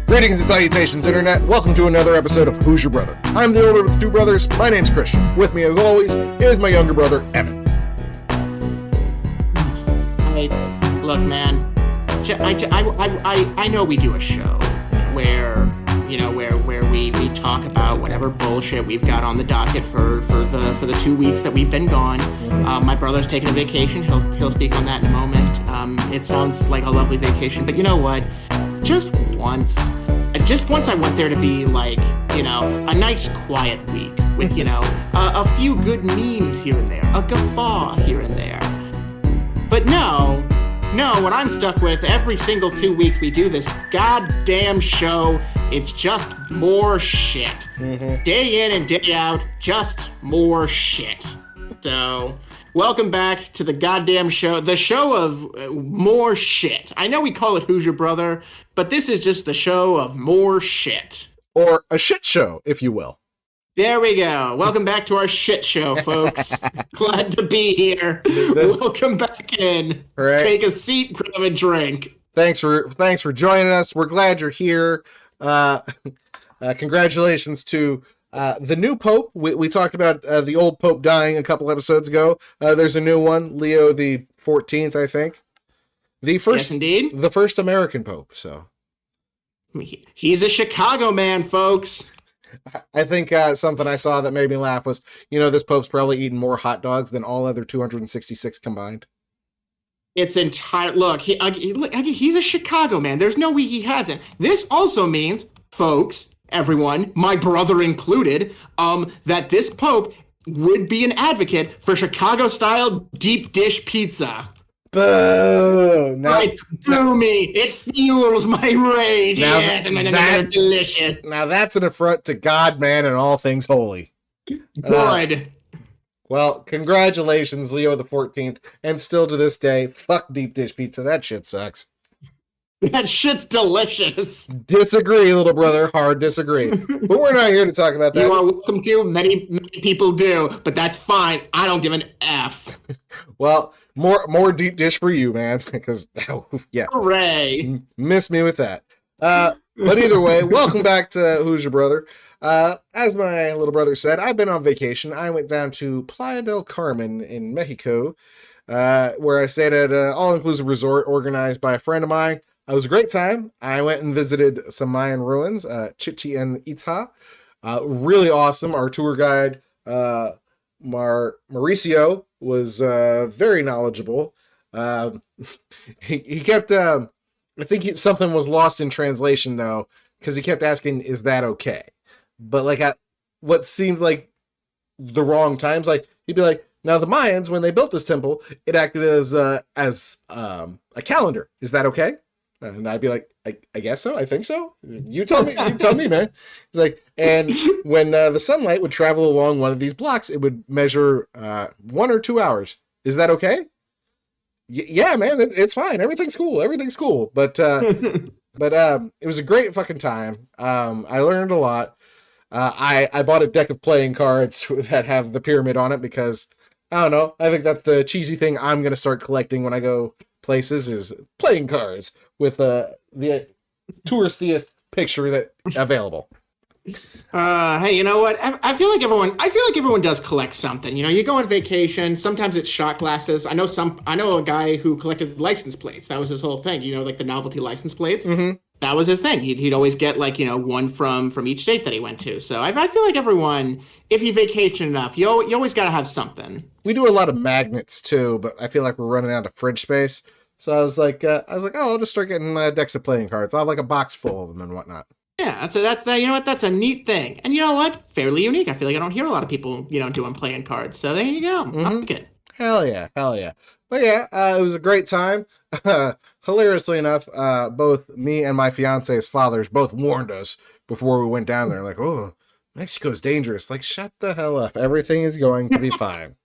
Greetings and salutations, Internet. Welcome to another episode of Who's Your Brother? I'm the older with two brothers. My name's Christian. With me, as always, is my younger brother, Evan. Hey, look, man. I know we do a show where we talk about whatever bullshit we've got on the docket for the 2 weeks that we've been gone. My brother's taking a vacation. He'll speak on that in a moment. It sounds like a lovely vacation, but you know what? Just once I want there to be like, a nice quiet week with, a few good memes here and there, a guffaw here and there. But no, what I'm stuck with every single 2 weeks we do this goddamn show, it's just more shit. Mm-hmm. Day in and day out, just more shit. So, welcome back to the goddamn show, the show of more shit. I know we call it Who's Your Brother, but this is just the show of more shit. Or a shit show, if you will. There we go. Welcome back to our shit show, folks. Glad to be here. Welcome back in. Right. Take a seat, grab a drink. Thanks for joining us. We're glad you're here. Congratulations to the new Pope. We talked about the old Pope dying a couple episodes ago. There's a new one, Leo the 14th, I think. The first, yes, indeed. The first American Pope. So he's a Chicago man, folks. I think something I saw that made me laugh was, this Pope's probably eaten more hot dogs than all other 266 combined. It's entire look. He's a Chicago man. There's no way he hasn't. This also means, folks, everyone, my brother included, that this Pope would be an advocate for Chicago-style deep dish pizza. Boo! Boo me! It fuels my rage. Yes, that's delicious. Now that's an affront to God, man, and all things holy. Good. Well, congratulations, Leo the 14th, and still to this day, fuck deep dish pizza. That shit sucks. That shit's delicious. Disagree, little brother. Hard disagree. But we're not here to talk about that. You are welcome to. Many people do, but that's fine. I don't give an F. Well, more deep dish for you, man. Because, yeah. Hooray. Miss me with that. But either way, welcome back to Who's Your Brother? As my little brother said, I've been on vacation. I went down to Playa del Carmen in Mexico, where I stayed at an all-inclusive resort organized by a friend of mine. It was a great time. I went and visited some Mayan ruins, Chichen Itza. Really awesome. Our tour guide, Mauricio, was very knowledgeable. He kept, I think something was lost in translation, though, because he kept asking, is that okay? But like at what seemed like the wrong times, like he'd be like, now the Mayans, when they built this temple, it acted as a calendar. Is that okay? And I'd be like, I guess so. I think so. You tell me, man. He's like, and when the sunlight would travel along one of these blocks, it would measure 1 or 2 hours. Is that okay? Yeah, man, it's fine. Everything's cool. But it was a great fucking time. I learned a lot. I bought a deck of playing cards that have the pyramid on it because, I don't know, I think that's the cheesy thing I'm going to start collecting when I go places is playing cards with the touristiest picture that available. Hey, you know what? I feel like everyone does collect something. You go on vacation. Sometimes it's shot glasses. I know a guy who collected license plates. That was his whole thing. Like the novelty license plates. Mm-hmm. That was his thing. He'd always get one from each state that he went to. So I feel like everyone, if you vacation enough, you always got to have something. We do a lot of magnets too, but I feel like we're running out of fridge space. So I was like, oh, I'll just start getting decks of playing cards. I'll have like a box full of them and whatnot. Yeah, that's you know what? That's a neat thing. And you know what? Fairly unique. I feel like I don't hear a lot of people, doing playing cards. So there you go. Mm-hmm. I like it. Hell yeah. But yeah, it was a great time. Hilariously enough, both me and my fiance's fathers both warned us before we went down there. Like, oh, Mexico's dangerous. Like, shut the hell up. Everything is going to be fine.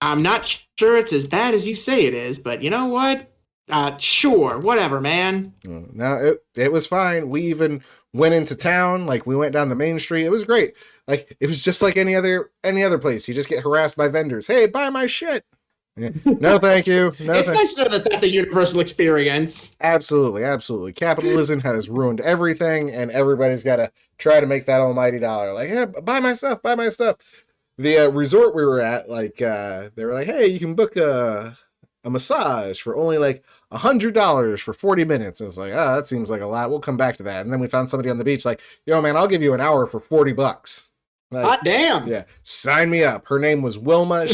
I'm not sure it's as bad as you say it is, but you know what? Sure, whatever, man. No, it was fine. We even went into town. Like, we went down the main street. It was great. Like, it was just like any other place. You just get harassed by vendors. Hey, buy my shit. Yeah. No, thank you. No, It's nice to know that that's a universal experience. Absolutely, absolutely. Capitalism has ruined everything, and everybody's got to try to make that almighty dollar. Like, yeah, buy my stuff, buy my stuff. The resort we were at, like, they were like, hey, you can book a massage for only like $100 for 40 minutes. And it's like, that seems like a lot. We'll come back to that. And then we found somebody on the beach like, yo, man, I'll give you an hour for $40. Like, hot damn. Yeah, sign me up. Her name was Wilma.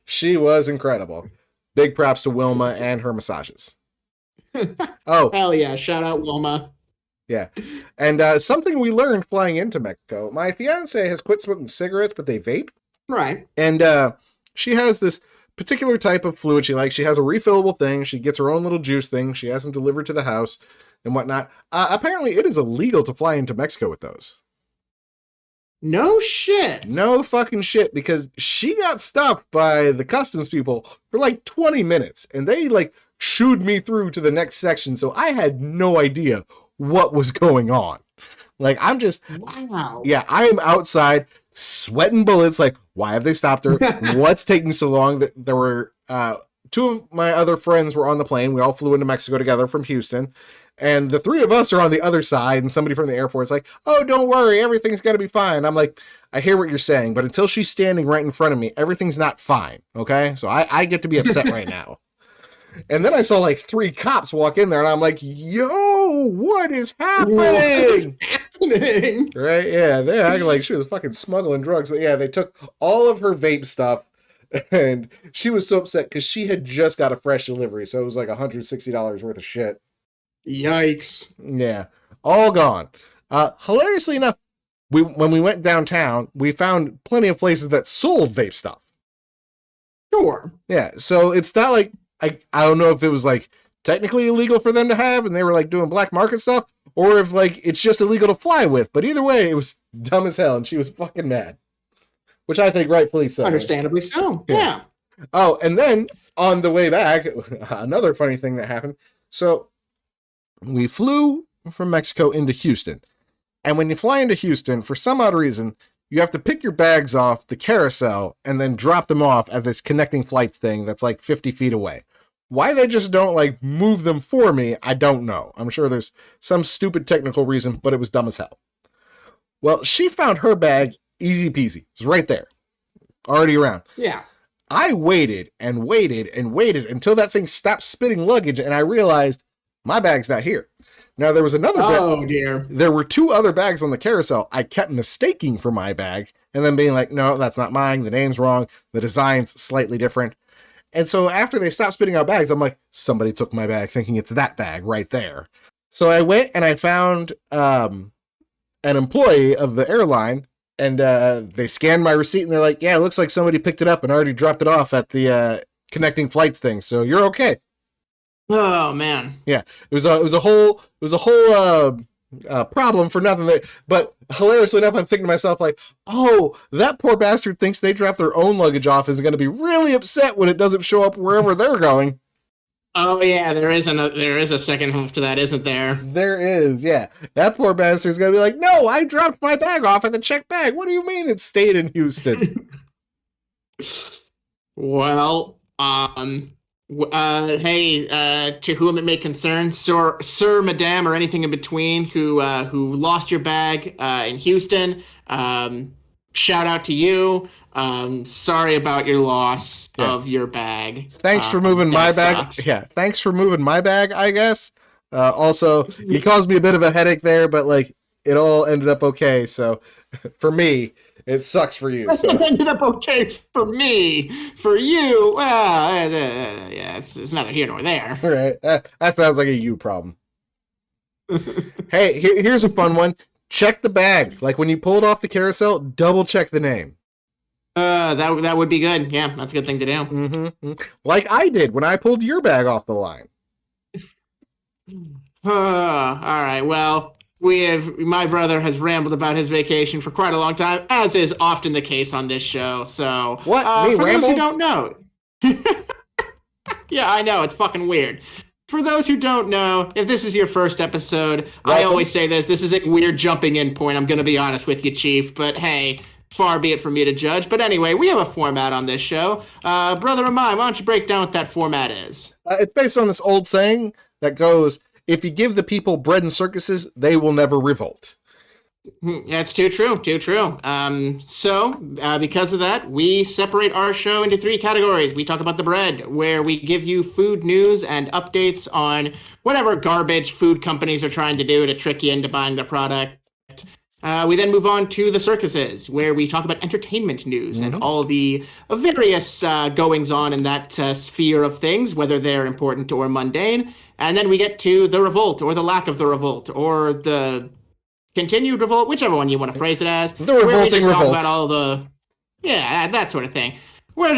She was incredible. Big props to Wilma and her massages. Oh, hell yeah! Shout out Wilma. Yeah, and something we learned flying into Mexico. My fiance has quit smoking cigarettes, but they vape. Right. And she has this particular type of fluid she likes. She has a refillable thing. She gets her own little juice thing. She has them delivered to the house and whatnot. Apparently, it is illegal to fly into Mexico with those. No shit. No fucking shit, because she got stopped by the customs people for like 20 minutes, and they like shooed me through to the next section, so I had no idea what was going on. Like, I'm just... Wow. Yeah, I am outside sweating bullets, like, why have they stopped her? What's taking so long? There were... two of my other friends were on the plane. We all flew into Mexico together from Houston. And the three of us are on the other side, and somebody from the airport's like, oh, don't worry, everything's going to be fine. I'm like, I hear what you're saying, but until she's standing right in front of me, everything's not fine, okay? So I get to be upset right now. And then I saw like 3 cops walk in there, and I'm like, yo, what is happening? What is happening? Right? Yeah, they're acting like she was fucking smuggling drugs. But yeah, they took all of her vape stuff, and she was so upset because she had just got a fresh delivery, so it was like $160 worth of shit. Yikes. Yeah, all gone. Hilariously enough, when we went downtown, we found plenty of places that sold vape stuff. Sure. Yeah, so it's not like, I don't know if it was like technically illegal for them to have and they were like doing black market stuff, or if like it's just illegal to fly with, but either way, it was dumb as hell and she was fucking mad. Which I think rightfully so. Understandably so. Yeah. Oh, and then on the way back, another funny thing that happened. So we flew from Mexico into Houston. And when you fly into Houston, for some odd reason, you have to pick your bags off the carousel and then drop them off at this connecting flights thing that's like 50 feet away. Why they just don't like move them for me, I don't know. I'm sure there's some stupid technical reason, but it was dumb as hell. Well, she found her bag easy peasy. It was right there. Already around. Yeah. I waited and waited and waited until that thing stopped spitting luggage, and I realized my bag's not here. Now, there was another bag. Oh, dear. There were 2 other bags on the carousel I kept mistaking for my bag, and then being like, no, that's not mine. The name's wrong. The design's slightly different. And so after they stopped spitting out bags, I'm like, somebody took my bag thinking it's that bag right there. So I went and I found an employee of the airline, and they scanned my receipt, and they're like, yeah, it looks like somebody picked it up and already dropped it off at the connecting flights thing, so you're okay. Oh, man. Yeah, it was a whole problem for nothing. But hilariously enough, I'm thinking to myself like, oh, that poor bastard thinks they dropped their own luggage off and is going to be really upset when it doesn't show up wherever they're going. Oh yeah, there is a second half to that, isn't there? There is, yeah. That poor bastard's going to be like, no, I dropped my bag off at the checked bag. What do you mean it stayed in Houston? Well, hey, to whom it may concern, sir, madame, or anything in between who lost your bag in Houston, shout out to you. Sorry about your loss of your bag. Thanks for moving my bag. Sucks. Yeah, thanks for moving my bag, I guess. Also, you caused me a bit of a headache there, but like it all ended up okay. So for me, it sucks for you. So. It ended up okay for me. For you, well, yeah, it's neither here nor there. Right. That sounds like a you problem. Hey, here's a fun one. Check the bag. Like when you pull it off the carousel, double check the name. That would be good. Yeah, that's a good thing to do. Mm-hmm. Like I did when I pulled your bag off the line. All right. Well, my brother has rambled about his vacation for quite a long time, as is often the case on this show. So, what? Me for ramble? those who don't know, yeah, I know it's fucking weird. For those who don't know, if this is your first episode, I always say this is a weird jumping in point. I'm going to be honest with you, Chief, but hey. Far be it from me to judge. But anyway, we have a format on this show. Brother of mine, why don't you break down what that format is? It's based on this old saying that goes, if you give the people bread and circuses, they will never revolt. That's too true, too true. Because of that, we separate our show into 3 categories. We talk about the bread, where we give you food news and updates on whatever garbage food companies are trying to do to trick you into buying their product. We then move on to the circuses, where we talk about entertainment news and all the various goings on in that sphere of things, whether they're important or mundane. And then we get to the revolt, or the lack of the revolt, or the continued revolt, whichever one you want to phrase it as. The revolting where we just revolt. talk about all the, that sort of thing. Where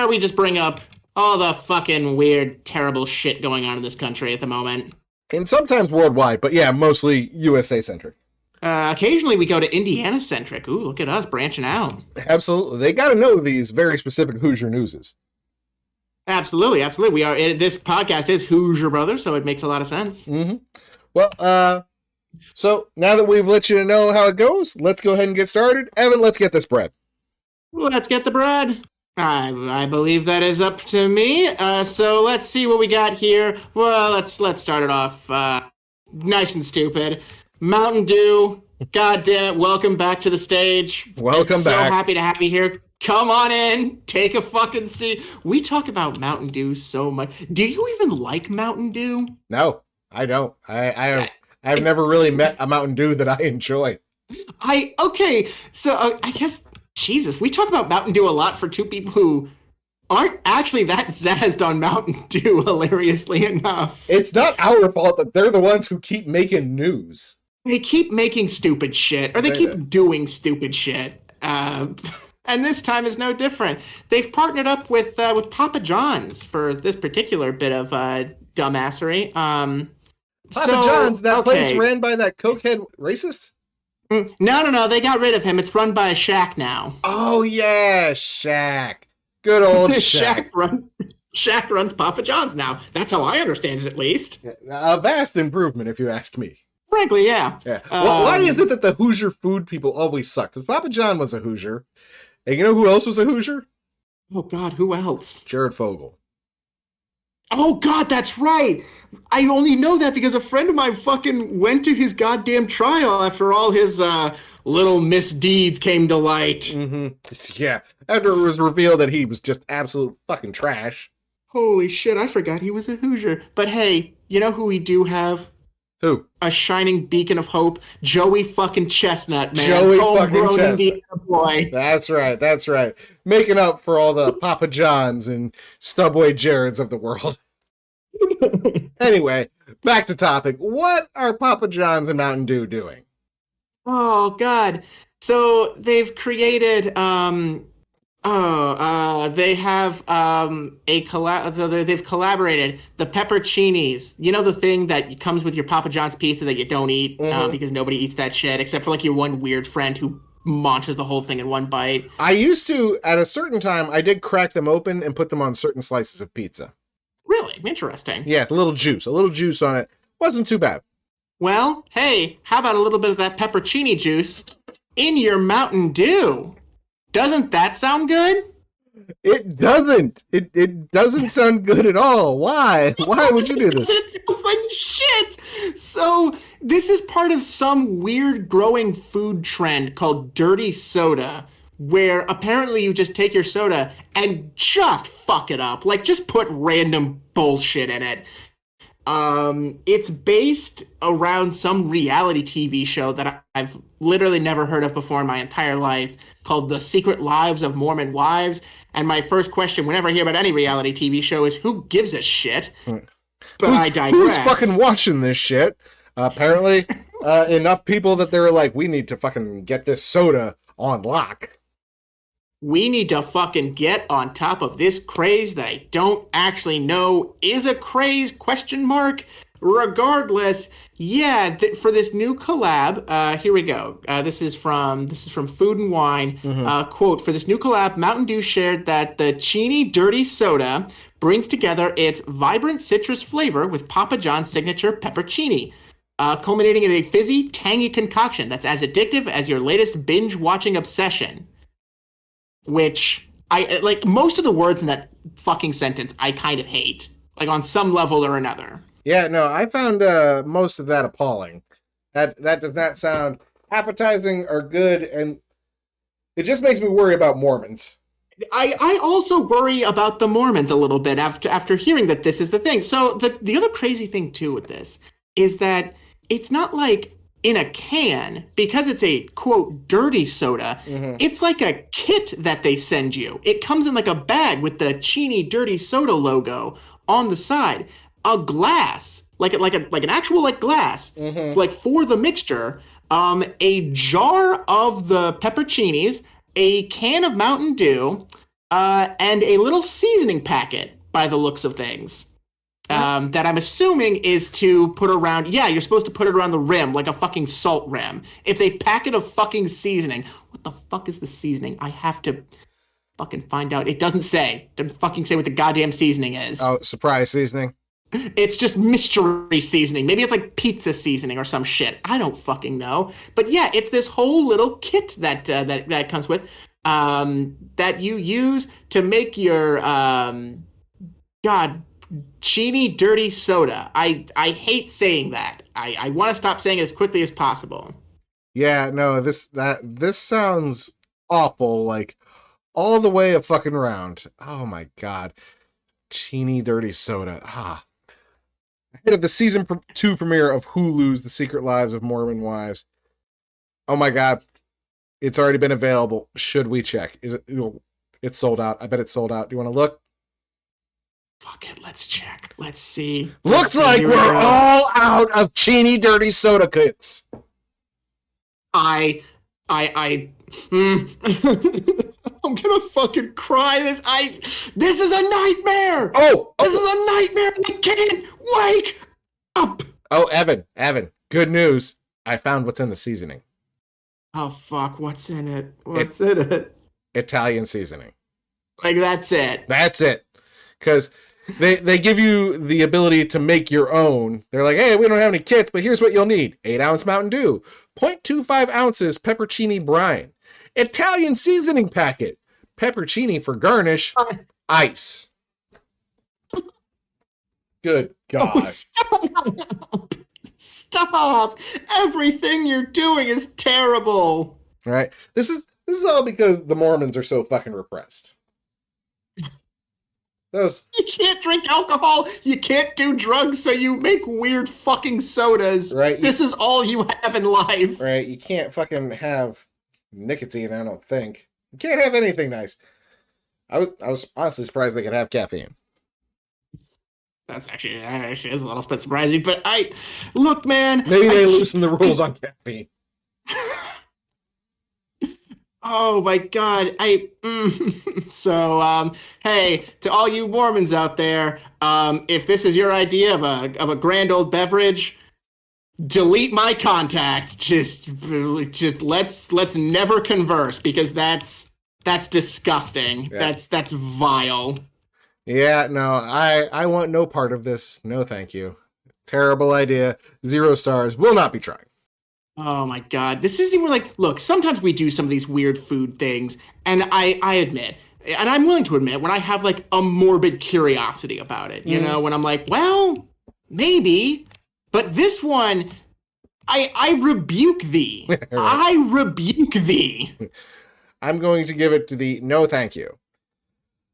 we just bring up all the fucking weird, terrible shit going on in this country at the moment. And sometimes worldwide, but yeah, mostly USA-centric. Occasionally we go to Indiana-centric. Ooh, look at us branching out. Absolutely. They got to know these very specific Hoosier newses. Absolutely, absolutely. This podcast is Hoosier Brothers, so it makes a lot of sense. Mm-hmm. Well, so now that we've let you know how it goes, let's go ahead and get started. Evan, let's get this bread. Let's get the bread. I believe that is up to me. So let's see what we got here. Well, let's start it off nice and stupid. Mountain Dew, god damn it, welcome back to the stage. Welcome back. So happy to have you here. Come on in, take a fucking seat. We talk about Mountain Dew so much. Do you even like Mountain Dew? No, I don't. I've never really met a Mountain Dew that I enjoy. So I guess, Jesus, we talk about Mountain Dew a lot for 2 people who aren't actually that zazzed on Mountain Dew, hilariously enough. It's not our fault that they're the ones who keep making news. They keep making stupid shit, or they keep doing stupid shit. And this time is no different. They've partnered up with Papa John's for this particular bit of dumbassery. Papa John's, that place ran by that cokehead racist? No, they got rid of him. It's run by Shaq now. Oh, yeah, Shaq. Good old Shaq. Shaq runs Papa John's now. That's how I understand it, at least. A vast improvement, if you ask me. Frankly, yeah. Well, why is it that the Hoosier food people always suck? Because Papa John was a Hoosier. And you know who else was a Hoosier? Oh, God, who else? Jared Fogle. Oh, God, that's right. I only know that because a friend of mine fucking went to his goddamn trial after all his little misdeeds came to light. Mm-hmm. Yeah, after it was revealed that he was just absolute fucking trash. Holy shit, I forgot he was a Hoosier. But hey, you know who we do have? Who? A shining beacon of hope. Joey fucking Chestnut, man. Joey fucking Chestnut. Indiana boy. That's right. Making up for all the Papa Johns and Stubway Jareds of the world. Anyway, back to topic. What are Papa John's and Mountain Dew doing? Oh, God. So they've created... they have they've collaborated the pepperoncinis. You know, the thing that comes with your Papa John's pizza that you don't eat because nobody eats that shit except for like your one weird friend who munches the whole thing in one bite. I used to, at a certain time, I did crack them open and put them on certain slices of pizza. Really? Interesting. Yeah, a little juice on it. Wasn't too bad. Well, hey, how about a little bit of that pepperoncini juice in your Mountain Dew? Doesn't that sound good? It doesn't. It doesn't sound good at all. Why? Why would you do this? It sounds like shit. So this is part of some weird growing food trend called dirty soda, where apparently you just take your soda and just fuck it up. Like, just put random bullshit in it. It's based around some reality TV show that I've literally never heard of before in my entire life, called The Secret Lives of Mormon Wives. And my first question whenever I hear about any reality TV show is, who gives a shit? But I digress. Who's fucking watching this shit? Apparently, enough people that they were like, we need to fucking get this soda on lock. We need to fucking get on top of this craze that I don't actually know is a craze, ? Regardless, yeah, for this new collab, here we go. This is from Food and Wine. Quote, for this new collab, Mountain Dew shared that the Chini Dirty Soda brings together its vibrant citrus flavor with Papa John's signature peppercini, culminating in a fizzy, tangy concoction that's as addictive as your latest binge-watching obsession. which I like most of the words in that fucking sentence I kind of hate, like on some level or another. Yeah, no, I found most of that appalling. That does not sound appetizing or good, and it just makes me worry about Mormons. I also worry about the Mormons a little bit after hearing that this is the thing. So the other crazy thing too with this is that it's not like in a can because it's a quote dirty soda. It's like a kit that they send you. It comes in like a bag with the Cheney Dirty Soda logo on the side, a glass like an actual like glass like for the mixture, a jar of the pepperoncinis, a can of Mountain Dew, and a little seasoning packet by the looks of things. That I'm assuming is to put around. Yeah, you're supposed to put it around the rim like a fucking salt rim. It's a packet of fucking seasoning. What the fuck is the seasoning? I have to fucking find out. It doesn't say. It doesn't fucking say what the goddamn seasoning is. Oh, surprise seasoning. It's just mystery seasoning. Maybe it's like pizza seasoning or some shit. I don't fucking know. But yeah, it's this whole little kit that comes with that you use to make your Cheney Dirty Soda. I hate saying that. I want to stop saying it as quickly as possible. Yeah, no, this sounds awful, like all the way a fucking round. Oh my god. Cheney Dirty Soda. Ahead of the season 2 premiere of Hulu's The Secret Lives of Mormon Wives. Oh my god. It's already been available. Should we check? Is it? It's sold out. I bet it's sold out. Do you want to look? Fuck it. Let's check. Let's see. Looks like we're all out of Cheney Dirty Soda kits. I'm gonna fucking cry. This is a nightmare. This is a nightmare. I can't wake up. Oh, Evan, good news. I found what's in the seasoning. Oh fuck, what's in it? What's in it? Italian seasoning. Like that's it. That's it. Because they give you the ability to make your own. They're like, hey, we don't have any kits, but here's what you'll need. 8-ounce Mountain Dew, 0.25 ounces pepperoncini brine, Italian seasoning packet, pepperoncini for garnish, ice. Good God. Oh, stop. Stop. Everything you're doing is terrible. Right? This is all because the Mormons are so fucking repressed. You can't drink alcohol, you can't do drugs, so you make weird fucking sodas. Right. This is all you have in life. Right. You can't fucking have nicotine, I don't think. You can't have anything nice. I was honestly surprised they could have caffeine. That actually is a little bit surprising, but look, man. Maybe they loosen the rules on caffeine. Oh my God. So, hey, to all you Mormons out there, if this is your idea of a grand old beverage, delete my contact. Just let's never converse, because that's disgusting. Yeah. That's vile. Yeah, no, I want no part of this. No, thank you. Terrible idea. 0 stars. Will not be trying. Oh my God. This isn't even like, look, sometimes we do some of these weird food things, and I admit, and I'm willing to admit, when I have like a morbid curiosity about it, you know, when I'm like, well, maybe, but this one, I rebuke thee. Right. I rebuke thee. I'm going to give it to the no thank you.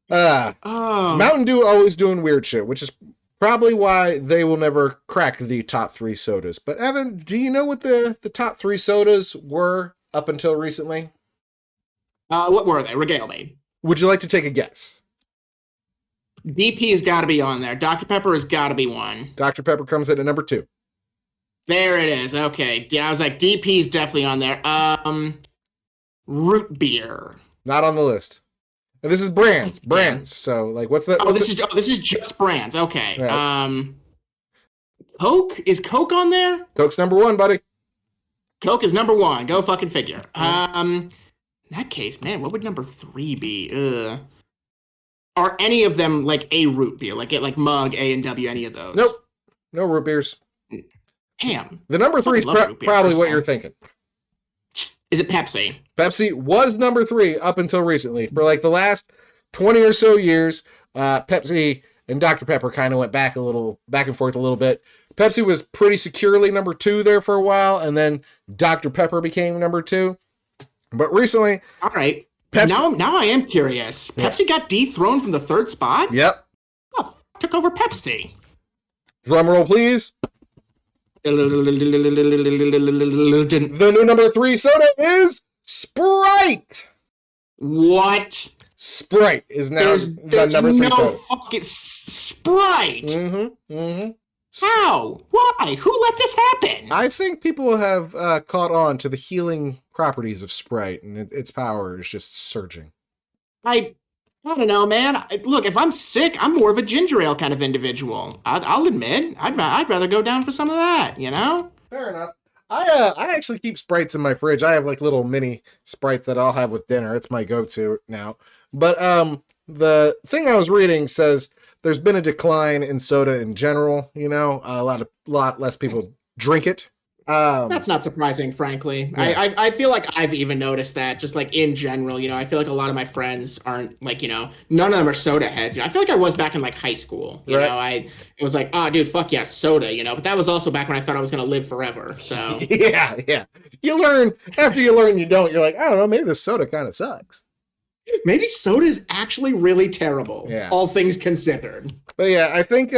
Mountain Dew always doing weird shit, which is probably why they will never crack the top 3 sodas. But Evan, do you know what the top 3 sodas were up until recently? What were they? Regale me. Would you like to take a guess? DP has got to be on there. Dr. Pepper has got to be one. Dr. Pepper comes in at number 2. There it is. Okay. Yeah, I was like, DP is definitely on there. Root beer. Not on the list. And this is brands. So, like, what's that? This is just brands. Okay. Right. Coke? Is Coke on there? Coke's number 1, buddy. Coke is number 1. Go fucking figure. In that case, man, what would number 3 be? Are any of them like a root beer? Like Mug, A&W, any of those? Nope. No root beers. Damn. The number 3 is probably what you're thinking. Is it Pepsi? Pepsi was number 3 up until recently. For like the last 20 or so years, Pepsi and Dr. Pepper kind of went back and forth a little bit. Pepsi was pretty securely number 2 there for a while, and then Dr. Pepper became number 2. But recently, all right, Pepsi, now I am curious. Pepsi got dethroned from the 3rd spot? Yep. Oh, took over Pepsi. Drum roll, please. The new number 3 soda is Sprite. What? Sprite is now the number 3 soda. Fucking Sprite. Mm-hmm. How? Why? Who let this happen? I think people have caught on to the healing properties of Sprite, and its power is just surging. I don't know, man. Look, if I'm sick, I'm more of a ginger ale kind of individual. I'll admit, I'd rather go down for some of that, you know? Fair enough. I actually keep Sprites in my fridge. I have like little mini Sprites that I'll have with dinner. It's my go-to now. But the thing I was reading says there's been a decline in soda in general. You know, a lot less people drink it. That's not surprising, frankly. Yeah. I feel like I've even noticed that, just like in general. You know, I feel like a lot of my friends aren't like, you know, none of them are soda heads. You know, I feel like I was back in like high school. You know, it was like, oh, dude, fuck yeah, soda. You know, but that was also back when I thought I was gonna live forever. So yeah. You learn after you learn, you don't. You're like, I don't know, maybe this soda kind of sucks. Maybe soda is actually really terrible. Yeah. All things considered. But yeah, I think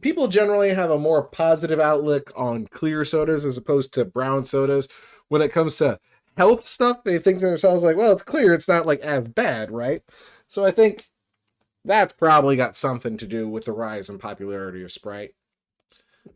people generally have a more positive outlook on clear sodas as opposed to brown sodas. When it comes to health stuff, they think to themselves like, well, it's clear, it's not like as bad, right? So I think that's probably got something to do with the rise in popularity of Sprite.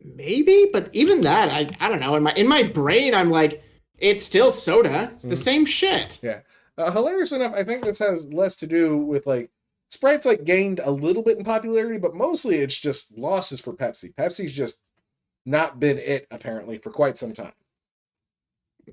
Maybe, but even that, I don't know. In my brain, I'm like, it's still soda. It's the same shit. Yeah. Hilarious enough, I think this has less to do with like Sprite's like gained a little bit in popularity, but mostly it's just losses for Pepsi. Pepsi's just not been it apparently for quite some time.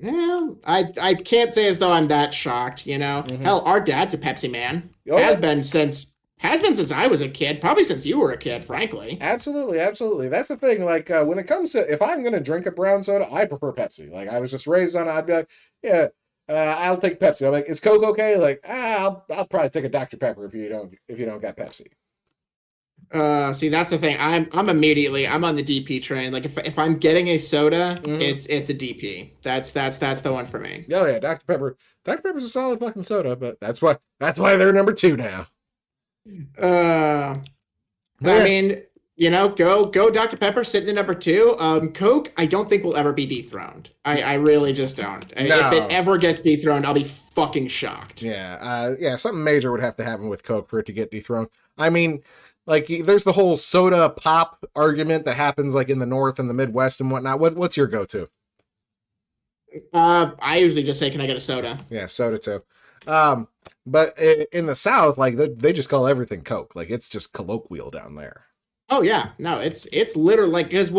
Yeah, I can't say as though I'm that shocked, you know. Mm-hmm. Hell, our dad's a Pepsi man. Oh, has been since I was a kid, probably since you were a kid, frankly. Absolutely. That's the thing. Like when it comes to if I'm gonna drink a brown soda, I prefer Pepsi. Like I was just raised on it. I'd be like, yeah. I'll take Pepsi. I'm like, is Coke okay? Like, I'll probably take a Dr. Pepper if you don't got Pepsi. See, that's the thing. I'm on the DP train. Like, if I'm getting a soda, it's a DP. That's the one for me. Oh yeah, Dr. Pepper. Dr. Pepper's a solid fucking soda, but that's why they're number 2 now. I mean, you know, go Dr. Pepper sitting at number 2. Coke, I don't think will ever be dethroned. I really just don't. No. If it ever gets dethroned, I'll be fucking shocked. Yeah, something major would have to happen with Coke for it to get dethroned. I mean, like, there's the whole soda pop argument that happens like in the North and the Midwest and whatnot. What's your go-to? I usually just say, can I get a soda? Yeah, soda too. But in the South, like they just call everything Coke. Like it's just colloquial down there. Oh yeah, no, it's literally like, because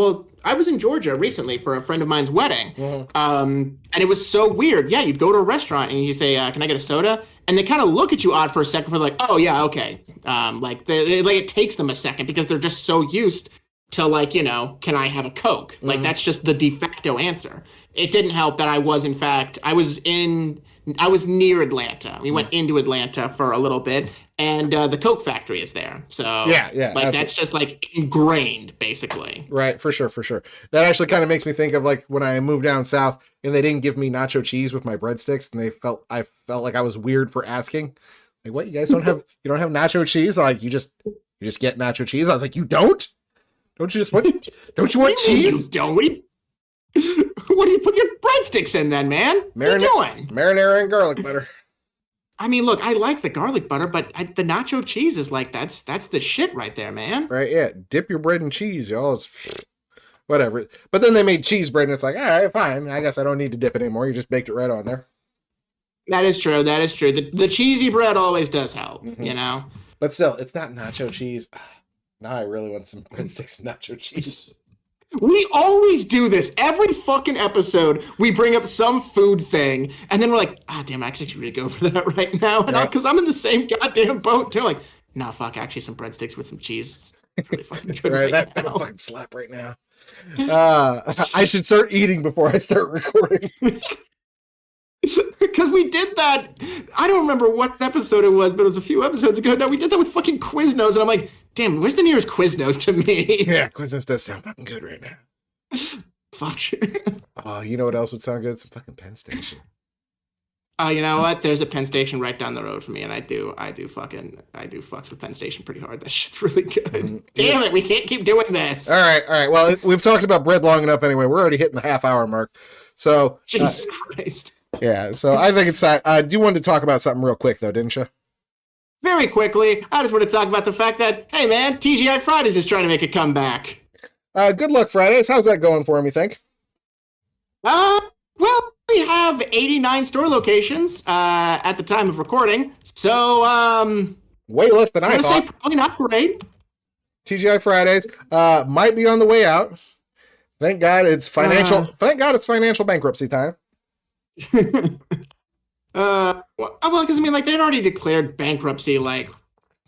I was in Georgia recently for a friend of mine's wedding, and it was so weird. Yeah, you'd go to a restaurant and you say, "Can I get a soda?" And they kind of look at you odd for a second, for like, "Oh yeah, okay." Like it takes them a second because they're just so used to like, you know, "Can I have a Coke?" Like that's just the de facto answer. It didn't help that I was near Atlanta. We went into Atlanta for a little bit, and the Coke factory is there. So yeah, like absolutely. That's just like ingrained, basically. Right, for sure. That actually kind of makes me think of like when I moved down south and they didn't give me nacho cheese with my breadsticks, and I felt like I was weird for asking. Like, what, you guys don't have nacho cheese? Like you just get nacho cheese? I was like, you don't? Don't you want cheese? You don't. What do you put your breadsticks in then, man? What are you doing? Marinara and garlic butter. I mean, look, I like the garlic butter, but the nacho cheese is like, that's the shit right there, man. Right, yeah. Dip your bread in cheese, y'all. It's whatever. But then they made cheese bread, and it's like, all right, fine. I guess I don't need to dip it anymore. You just baked it right on there. That is true. The cheesy bread always does help, you know? But still, it's not nacho cheese. Now I really want some breadsticks and nacho cheese. We always do this. Every fucking episode, we bring up some food thing, and then we're like, damn, I actually should really go for that right now. And because I'm in the same goddamn boat, too. Like, no, fuck, actually some breadsticks with some cheese. It's really fucking good right now. That'll fucking slap right now. I should start eating before I start recording. Because we did that. I don't remember what episode it was, but it was a few episodes ago. No, we did that with fucking Quiznos, and I'm like, damn, where's the nearest Quiznos to me? Yeah, Quiznos does sound fucking good right now. Fuck. Oh, you know what else would sound good? Some fucking Penn Station. You know what? There's a Penn Station right down the road for me, and I do fucks with Penn Station pretty hard. That shit's really good. Damn it, we can't keep doing this. All right. Well, we've talked about bread long enough anyway. We're already hitting the half-hour mark. So Jesus Christ. Yeah, so I think it's time. You wanted to talk about something real quick, though, didn't you? Very quickly, I just want to talk about the fact that, hey, man, TGI Fridays is trying to make a comeback. Good luck, Fridays. How's that going for him, you think? Well, we have 89 store locations at the time of recording, so, way less than I thought. I'm going to say probably not great. TGI Fridays might be on the way out. Thank God it's financial. Thank God it's financial bankruptcy time. Well, because I mean, like, they'd already declared bankruptcy, like,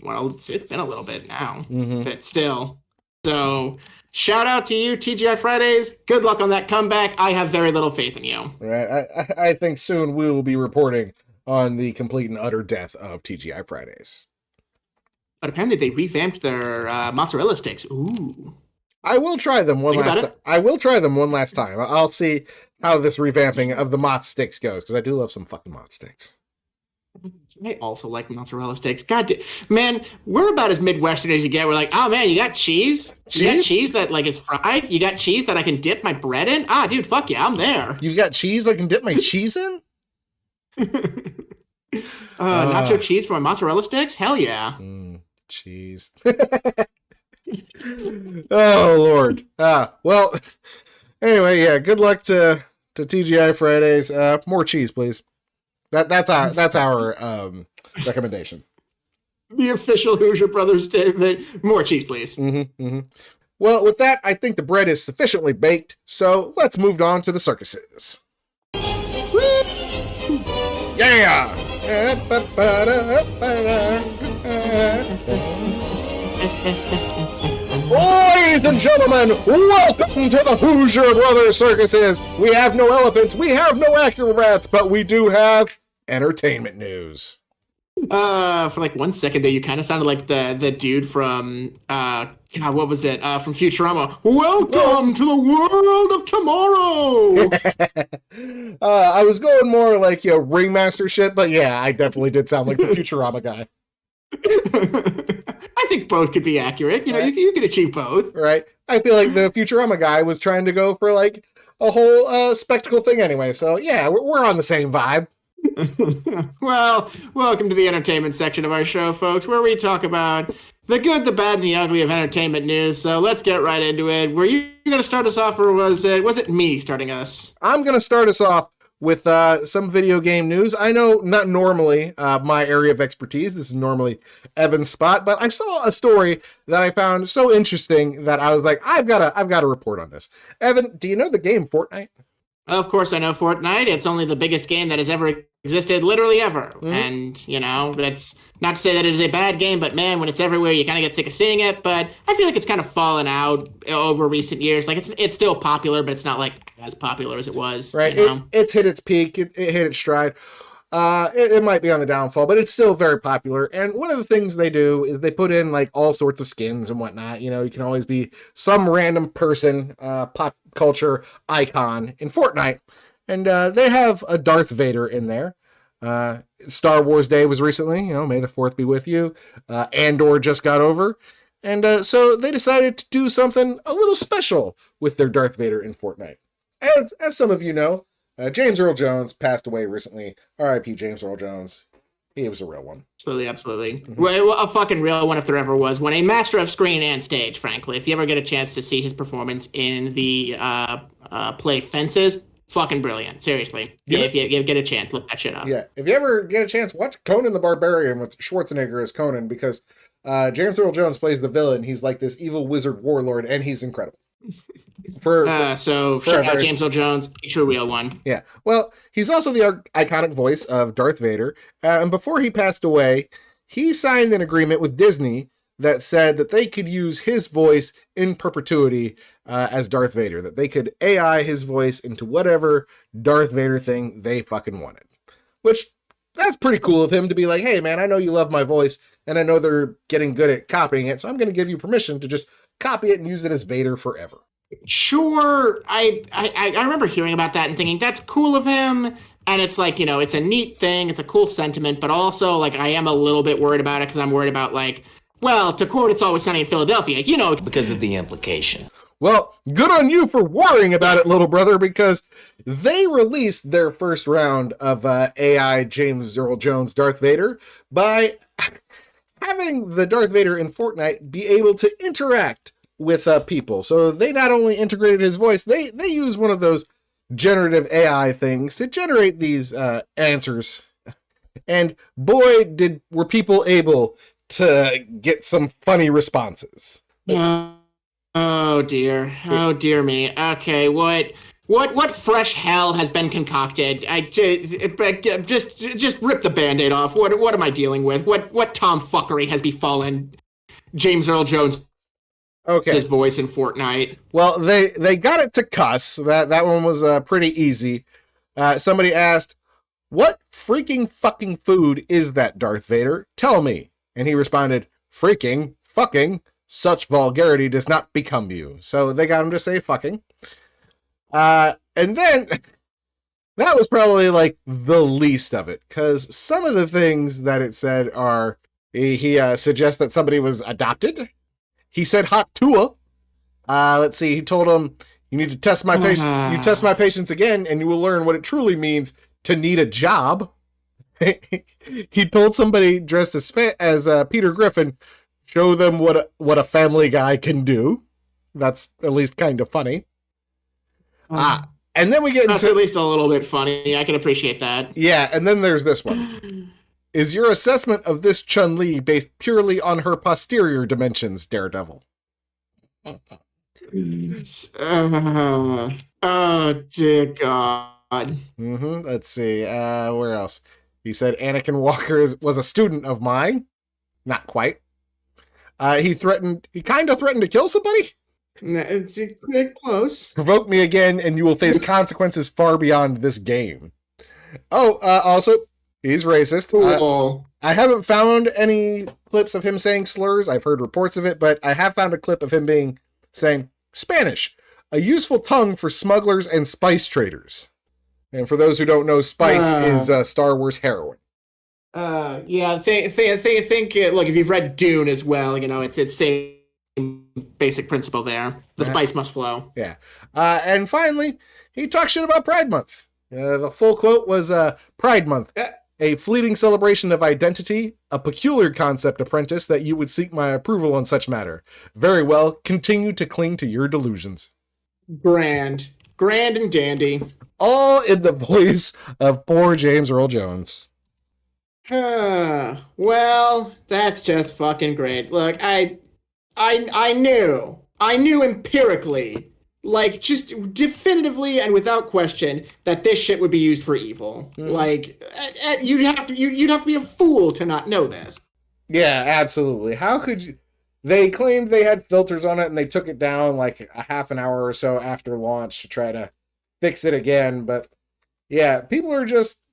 well, it's been a little bit now, but still. So, shout out to you, TGI Fridays. Good luck on that comeback. I have very little faith in you. Right. I think soon we will be reporting on the complete and utter death of TGI Fridays. But apparently they revamped their mozzarella sticks. Ooh. I will try them one last time. I will try them one last time. I'll see how this revamping of the Mott sticks goes, because I do love some fucking Mott sticks. I also like mozzarella sticks. God man, we're about as Midwestern as you get. We're like, oh man, you got cheese? You got cheese that like is fried? You got cheese that I can dip my bread in? Ah, dude, fuck yeah, I'm there. You've got cheese I can dip my cheese in? Nacho cheese for my mozzarella sticks? Hell yeah. Cheese. Oh, Lord. Well, anyway, yeah, good luck to TGI Fridays. More cheese, please. That's our recommendation. The official Hoosier Brothers statement. More cheese, please. Well, with that, I think the bread is sufficiently baked, so let's move on to the circuses. Yeah! Ladies and gentlemen, welcome to the Hoosier Brothers Circuses. We have no elephants, we have no acrobats, but we do have entertainment news. For like 1 second there, you kind of sounded like the dude from God, what was it? From Futurama. Welcome to the world of tomorrow. I was going more like ringmaster shit, but yeah, I definitely did sound like the Futurama guy. I think both could be accurate. You could achieve both. Right. I feel like the Futurama guy was trying to go for like a whole spectacle thing anyway. So yeah, we're on the same vibe. Well, welcome to the entertainment section of our show, folks, where we talk about the good, the bad, and the ugly of entertainment news. So let's get right into it. Were you going to start us off, or was it me starting us? I'm going to start us off with some video game news. I know not normally my area of expertise. This is normally Evan's spot, but I saw a story that I found so interesting that I was like, I've got to report on this. Evan, do you know the game Fortnite? Of course I know Fortnite. It's only the biggest game that has ever existed, literally ever. And, that's not to say that it is a bad game, but man, when it's everywhere, you kind of get sick of seeing it. But I feel like it's kind of fallen out over recent years. Like, it's still popular, but it's not, like, as popular as it was. Right. It's hit its peak. It hit its stride. It might be on the downfall, but it's still very popular. And one of the things they do is they put in, like, all sorts of skins and whatnot. You can always be some random person, pop culture icon in Fortnite. And they have a Darth Vader in there. Star Wars Day was recently, May the 4th be with you. Andor just got over. And so they decided to do something a little special with their Darth Vader in Fortnite. As some of you know, James Earl Jones passed away recently. R.I.P. James Earl Jones. He was a real one. Absolutely. Well, a fucking real one if there ever was one. A master of screen and stage, frankly. If you ever get a chance to see his performance in the play Fences, fucking brilliant. Seriously. Yeah, if you get a chance, look that shit up. Yeah. If you ever get a chance, watch Conan the Barbarian with Schwarzenegger as Conan, because James Earl Jones plays the villain. He's like this evil wizard warlord, and he's incredible. So shout out James Earl Jones, a true real one. Yeah. Well, he's also the iconic voice of Darth Vader. And before he passed away, he signed an agreement with Disney that said that they could use his voice in perpetuity as Darth Vader, that they could AI his voice into whatever Darth Vader thing they fucking wanted. which that's pretty cool of him to be like, hey, man, I know you love my voice, and I know they're getting good at copying it, so I'm going to give you permission to just copy it and use it as Vader forever. Sure, I remember hearing about that and thinking that's cool of him, and it's like, it's a neat thing, it's a cool sentiment, but also like I am a little bit worried about it because I'm worried about like, well, to quote "It's Always Sunny in Philadelphia," because of the implication. Well, good on you for worrying about it, little brother, because they released their first round of AI James Earl Jones Darth Vader by having the Darth Vader in Fortnite be able to interact with people. So they not only integrated his voice, they use one of those generative AI things to generate these answers. And boy, were people able to get some funny responses. Oh dear me. Okay, what fresh hell has been concocted? I just rip the Band-Aid off. What am I dealing with? What tomfuckery has befallen James Earl Jones? Okay. His voice in Fortnite. Well, they got it to cuss. That one was pretty easy. Somebody asked, "What freaking fucking food is that, Darth Vader? Tell me." And he responded, "Freaking fucking. Such vulgarity does not become you." So they got him to say fucking. And then that was probably like the least of it, because some of the things that it said are he suggests that somebody was adopted. He said hot tua. Let's see. He told him, "You need to test my patience. You test my patience again, and you will learn what it truly means to need a job." He told somebody dressed as Peter Griffin, "Show them what a Family Guy can do." That's at least kind of funny. And then we get that's at least a little bit funny. I can appreciate that. Yeah, and then there's this one. "Is your assessment of this Chun-Li based purely on her posterior dimensions, Daredevil?" Oh, dear God. Let's see. Where else? He said Anakin Walker was a student of mine. Not quite. He kind of threatened to kill somebody. It's close. "Provoke me again, and you will face consequences far beyond this game." Also, he's racist. Cool. I haven't found any clips of him saying slurs. I've heard reports of it, but I have found a clip of him saying Spanish, a useful tongue for smugglers and spice traders. And for those who don't know, spice is Star Wars heroin. Yeah, think. Look, if you've read Dune as well, it's same basic principle there. The spice must flow. Yeah. And finally, he talked shit about Pride Month. The full quote was, "Pride Month, a fleeting celebration of identity, a peculiar concept, apprentice, that you would seek my approval on such matter. Very well, continue to cling to your delusions." Grand and dandy. All in the voice of poor James Earl Jones. Well, that's just fucking great. Look, I knew empirically, like just definitively and without question, that this shit would be used for evil. Like you'd have to be a fool to not know this. Yeah, absolutely. How could you? They claimed they had filters on it, and they took it down like a half an hour or so after launch to try to fix it again. But yeah, people are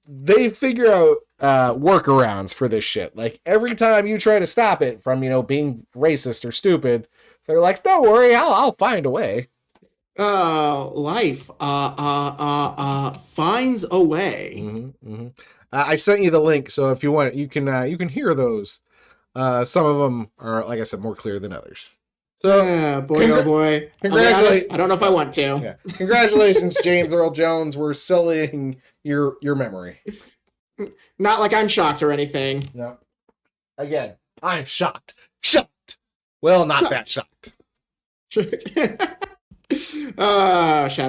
they figure out workarounds for this shit. Like every time you try to stop it from being racist or stupid, they're like, "Don't worry, I'll find a way." Life finds a way. I sent you the link, so if you want it, you can hear those. Some of them are, like I said, more clear than others. So, oh boy. Congratulations. I don't know if I want to. Yeah. Congratulations, James Earl Jones. We're sullying your memory. Not like I'm shocked or anything. No. Again, I'm shocked. Shocked. Well, not that shocked. Shout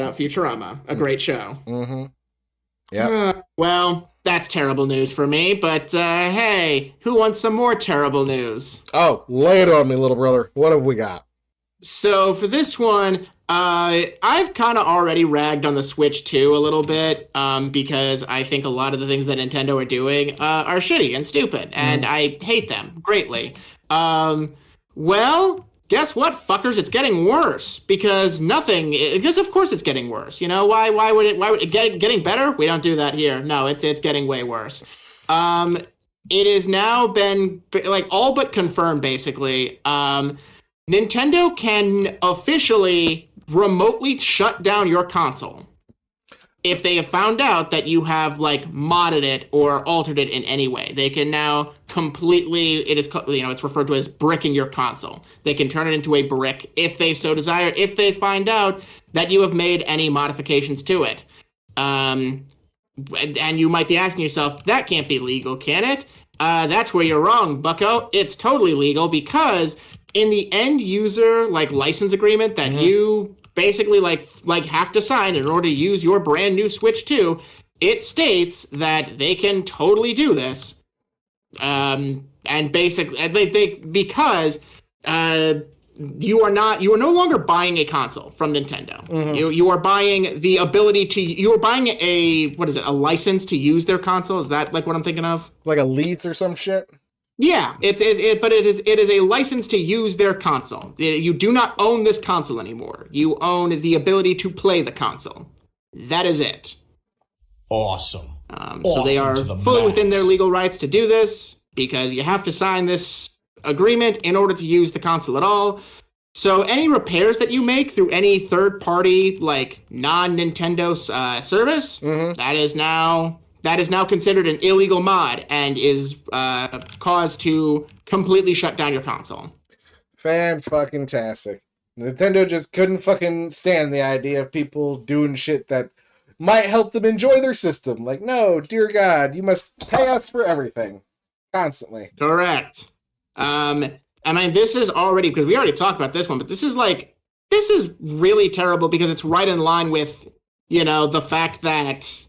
out Futurama. A great show. Yeah. Well, that's terrible news for me, but hey, who wants some more terrible news? Oh, lay it on me, little brother. What have we got? So for this one, I've kind of already ragged on the Switch 2 a little bit, because I think a lot of the things that Nintendo are doing are shitty and stupid, and I hate them greatly. Well, guess what, fuckers? It's getting worse because of course it's getting worse. You know, why would it getting better? We don't do that here. No, it's getting way worse. It has now been like all but confirmed basically. Nintendo can officially remotely shut down your console if they have found out that you have like modded it or altered it in any way. They can now completely, it's referred to as bricking your console. They can turn it into a brick if they so desire, if they find out that you have made any modifications to it. And you might be asking yourself, that can't be legal, can it? That's where you're wrong, bucko. It's totally legal because in the end user like license agreement that you basically like have to sign in order to use your brand new Switch 2, it states that they can totally do this. And basically because you are no longer buying a console from Nintendo. You are buying the ability to, you are buying a license to use their console. Is that like what I'm thinking of? Like a lease or some shit? Yeah, but it is a license to use their console. You do not own this console anymore. You own the ability to play the console. That is it. Awesome. So they are fully within their legal rights to do this because you have to sign this agreement in order to use the console at all. So any repairs that you make through any third-party, like non-Nintendo service, that is now considered an illegal mod and is caused to completely shut down your console. Fan-fucking-tastic. Nintendo just couldn't fucking stand the idea of people doing shit that might help them enjoy their system. Like, no, dear God, you must pay us for everything. Constantly. Correct. I mean, this is already, because we already talked about this one, but this is really terrible because it's right in line with, the fact that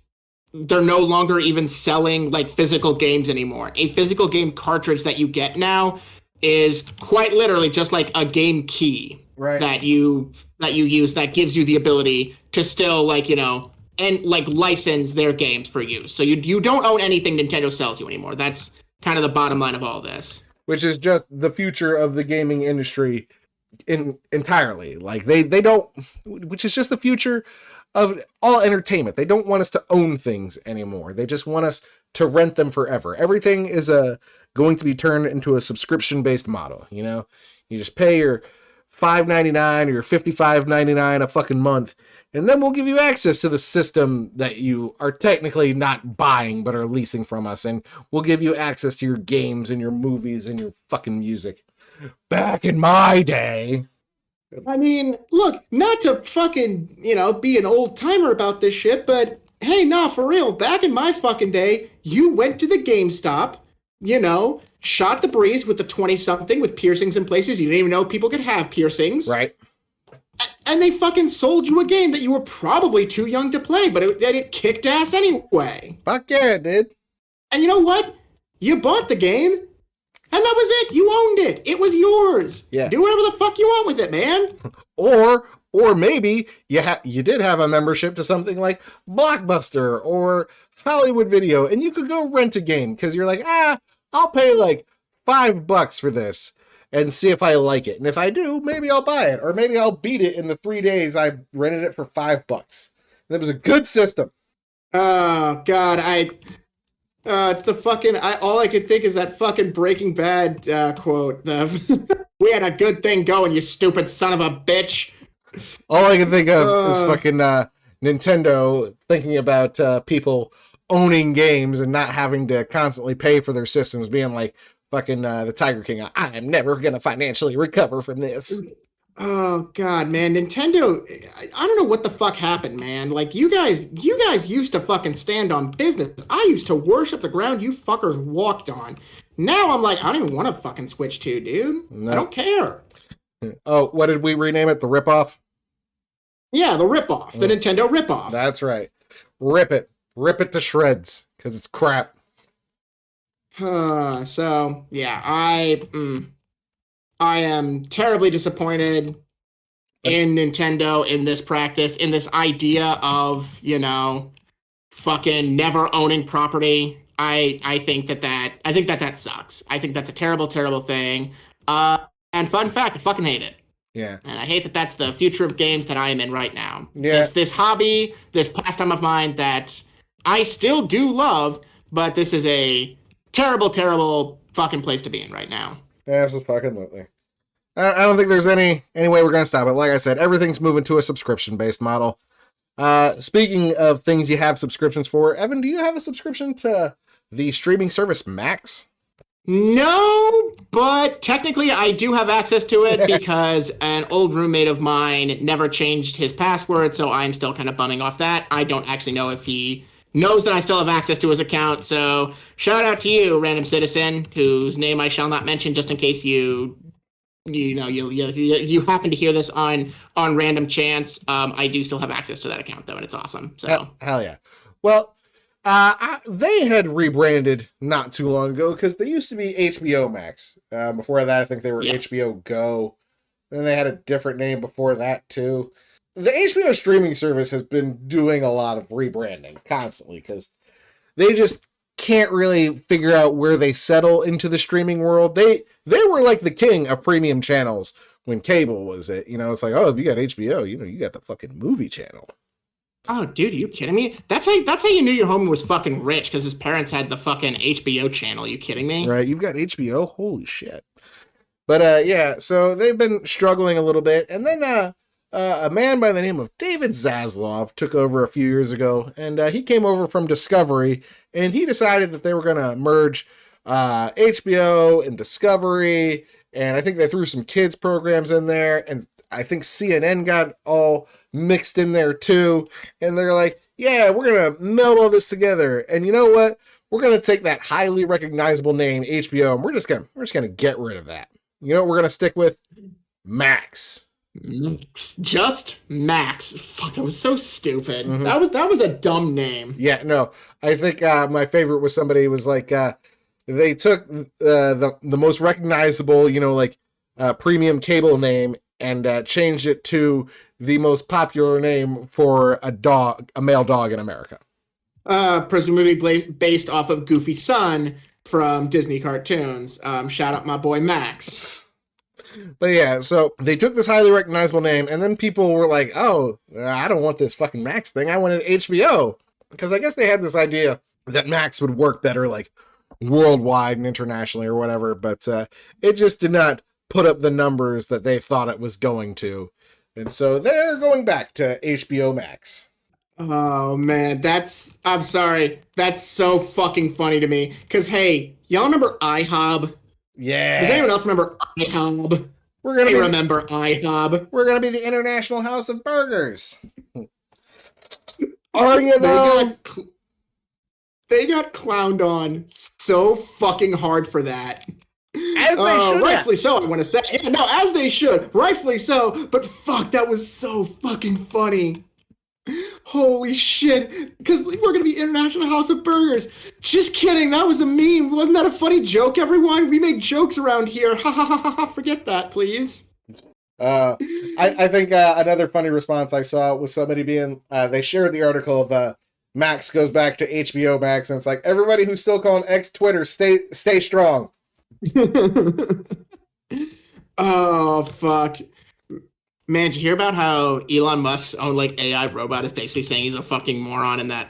they're no longer even selling like physical games anymore. A physical game cartridge that you get now is quite literally just like a game key that you use that gives you the ability to still and license their games for use. So you don't own anything Nintendo sells you anymore. That's kind of the bottom line of all this. Which is just the future of the gaming industry entirely. Like they don't, which is just the future of all entertainment. They don't want us to own things anymore. They just want us to rent them forever. Everything is going to be turned into a subscription-based model, You just pay your $5.99 or your $55.99 a fucking month, and then we'll give you access to the system that you are technically not buying but are leasing from us, and we'll give you access to your games and your movies and your fucking music. Back in my day... I mean, look, not to fucking, be an old timer about this shit, but hey, nah, for real, back in my fucking day, you went to the GameStop, shot the breeze with the 20-something with piercings in places. You didn't even know people could have piercings. Right. And they fucking sold you a game that you were probably too young to play, but it kicked ass anyway. Fuck yeah, it did. And you know what? You bought the game. And that was it. You owned it. It was yours. Yeah. Do whatever the fuck you want with it, man. Or maybe you did have a membership to something like Blockbuster or Hollywood Video, and you could go rent a game because you're like, I'll pay like $5 for this and see if I like it. And if I do, maybe I'll buy it, or maybe I'll beat it in the 3 days I rented it for $5. And it was a good system. Oh God, it's the fucking. All I could think is that fucking Breaking Bad quote. We had a good thing going, you stupid son of a bitch. All I can think of is fucking Nintendo thinking about people owning games and not having to constantly pay for their systems, being like fucking the Tiger King. I'm never gonna financially recover from this. Oh God, man, Nintendo, I don't know what the fuck happened, man. Like you guys used to fucking stand on business. I used to worship the ground you fuckers walked on. Now I'm like, I don't even want to fucking Switch 2, dude. No. I don't care. Oh, what did we rename it? The ripoff? Yeah, the ripoff. The Nintendo ripoff. That's right. Rip it. Rip it to shreds, because it's crap. So, yeah, I am terribly disappointed in Nintendo, in this practice, in this idea of, fucking never owning property. I think that sucks. I think that's a terrible, terrible thing. And And fun fact, I fucking hate it. Yeah. And I hate that that's the future of games that I am in right now. Yeah. This hobby, this pastime of mine that I still do love, but this is a terrible, terrible fucking place to be in right now. Absolutely. I don't think there's any way we're going to stop it. Like I said, everything's moving to a subscription-based model. Speaking of things you have subscriptions for, Evan, do you have a subscription to the streaming service Max? No, but technically I do have access to it because an old roommate of mine never changed his password, so I'm still kind of bumming off that. I don't actually know if he knows that I still have access to his account, so shout out to you, random citizen, whose name I shall not mention just in case you happen to hear this on random chance. I do still have access to that account though, and it's awesome. So hell yeah. Well, they had rebranded not too long ago because they used to be HBO Max. Before that, I think they were HBO Go. Then they had a different name before that too. The HBO streaming service has been doing a lot of rebranding constantly because they just can't really figure out where they settle into the streaming world. They were like the king of premium channels when cable was it. It's like, oh, if you got HBO, you got the fucking movie channel. Oh, dude, are you kidding me? That's how you knew your homie was fucking rich, because his parents had the fucking HBO channel. Are you kidding me? Right, you've got HBO? Holy shit. But, yeah, so they've been struggling a little bit. And then a man by the name of David Zaslav took over a few years ago. And he came over from Discovery, and he decided that they were going to merge HBO and Discovery. And I think they threw some kids programs in there. And I think CNN got all mixed in there too, and they're like, yeah, we're gonna meld all this together, and you know what, we're gonna take that highly recognizable name HBO, and we're just gonna get rid of that. You know what we're gonna stick with? Max. Just Max. Fuck, that was so stupid. Mm-hmm. That was a dumb name. Yeah, no, I think my favorite was somebody who was like, they took the most recognizable, premium cable name and changed it to the most popular name for a male dog in America. Presumably based off of Goofy Son from Disney cartoons. Shout out my boy Max. But yeah, so they took this highly recognizable name, and then people were like, oh, I don't want this fucking Max thing. I wanted HBO. Because I guess they had this idea that Max would work better, like, worldwide and internationally or whatever, but it just did not put up the numbers that they thought it was going to. And so they're going back to HBO Max. Oh, man, I'm sorry. That's so fucking funny to me. Because, hey, y'all remember IHOB? Yeah. Does anyone else remember IHOB? Remember IHOB. We're going to be the International House of Burgers. Are you, though? They got clowned on so fucking hard for that. As they should. Rightfully so, I want to say. Yeah, no, as they should. Rightfully so. But fuck, that was so fucking funny. Holy shit. Because we're going to be International House of Burgers. Just kidding. That was a meme. Wasn't that a funny joke, everyone? We make jokes around here. Ha ha ha ha. Forget that, please. I think another funny response I saw was somebody they shared the article of Max goes back to HBO Max, and it's like, everybody who's still calling X Twitter, stay strong. Oh, fuck. Man, did you hear about how Elon Musk's own, AI robot is basically saying he's a fucking moron and that,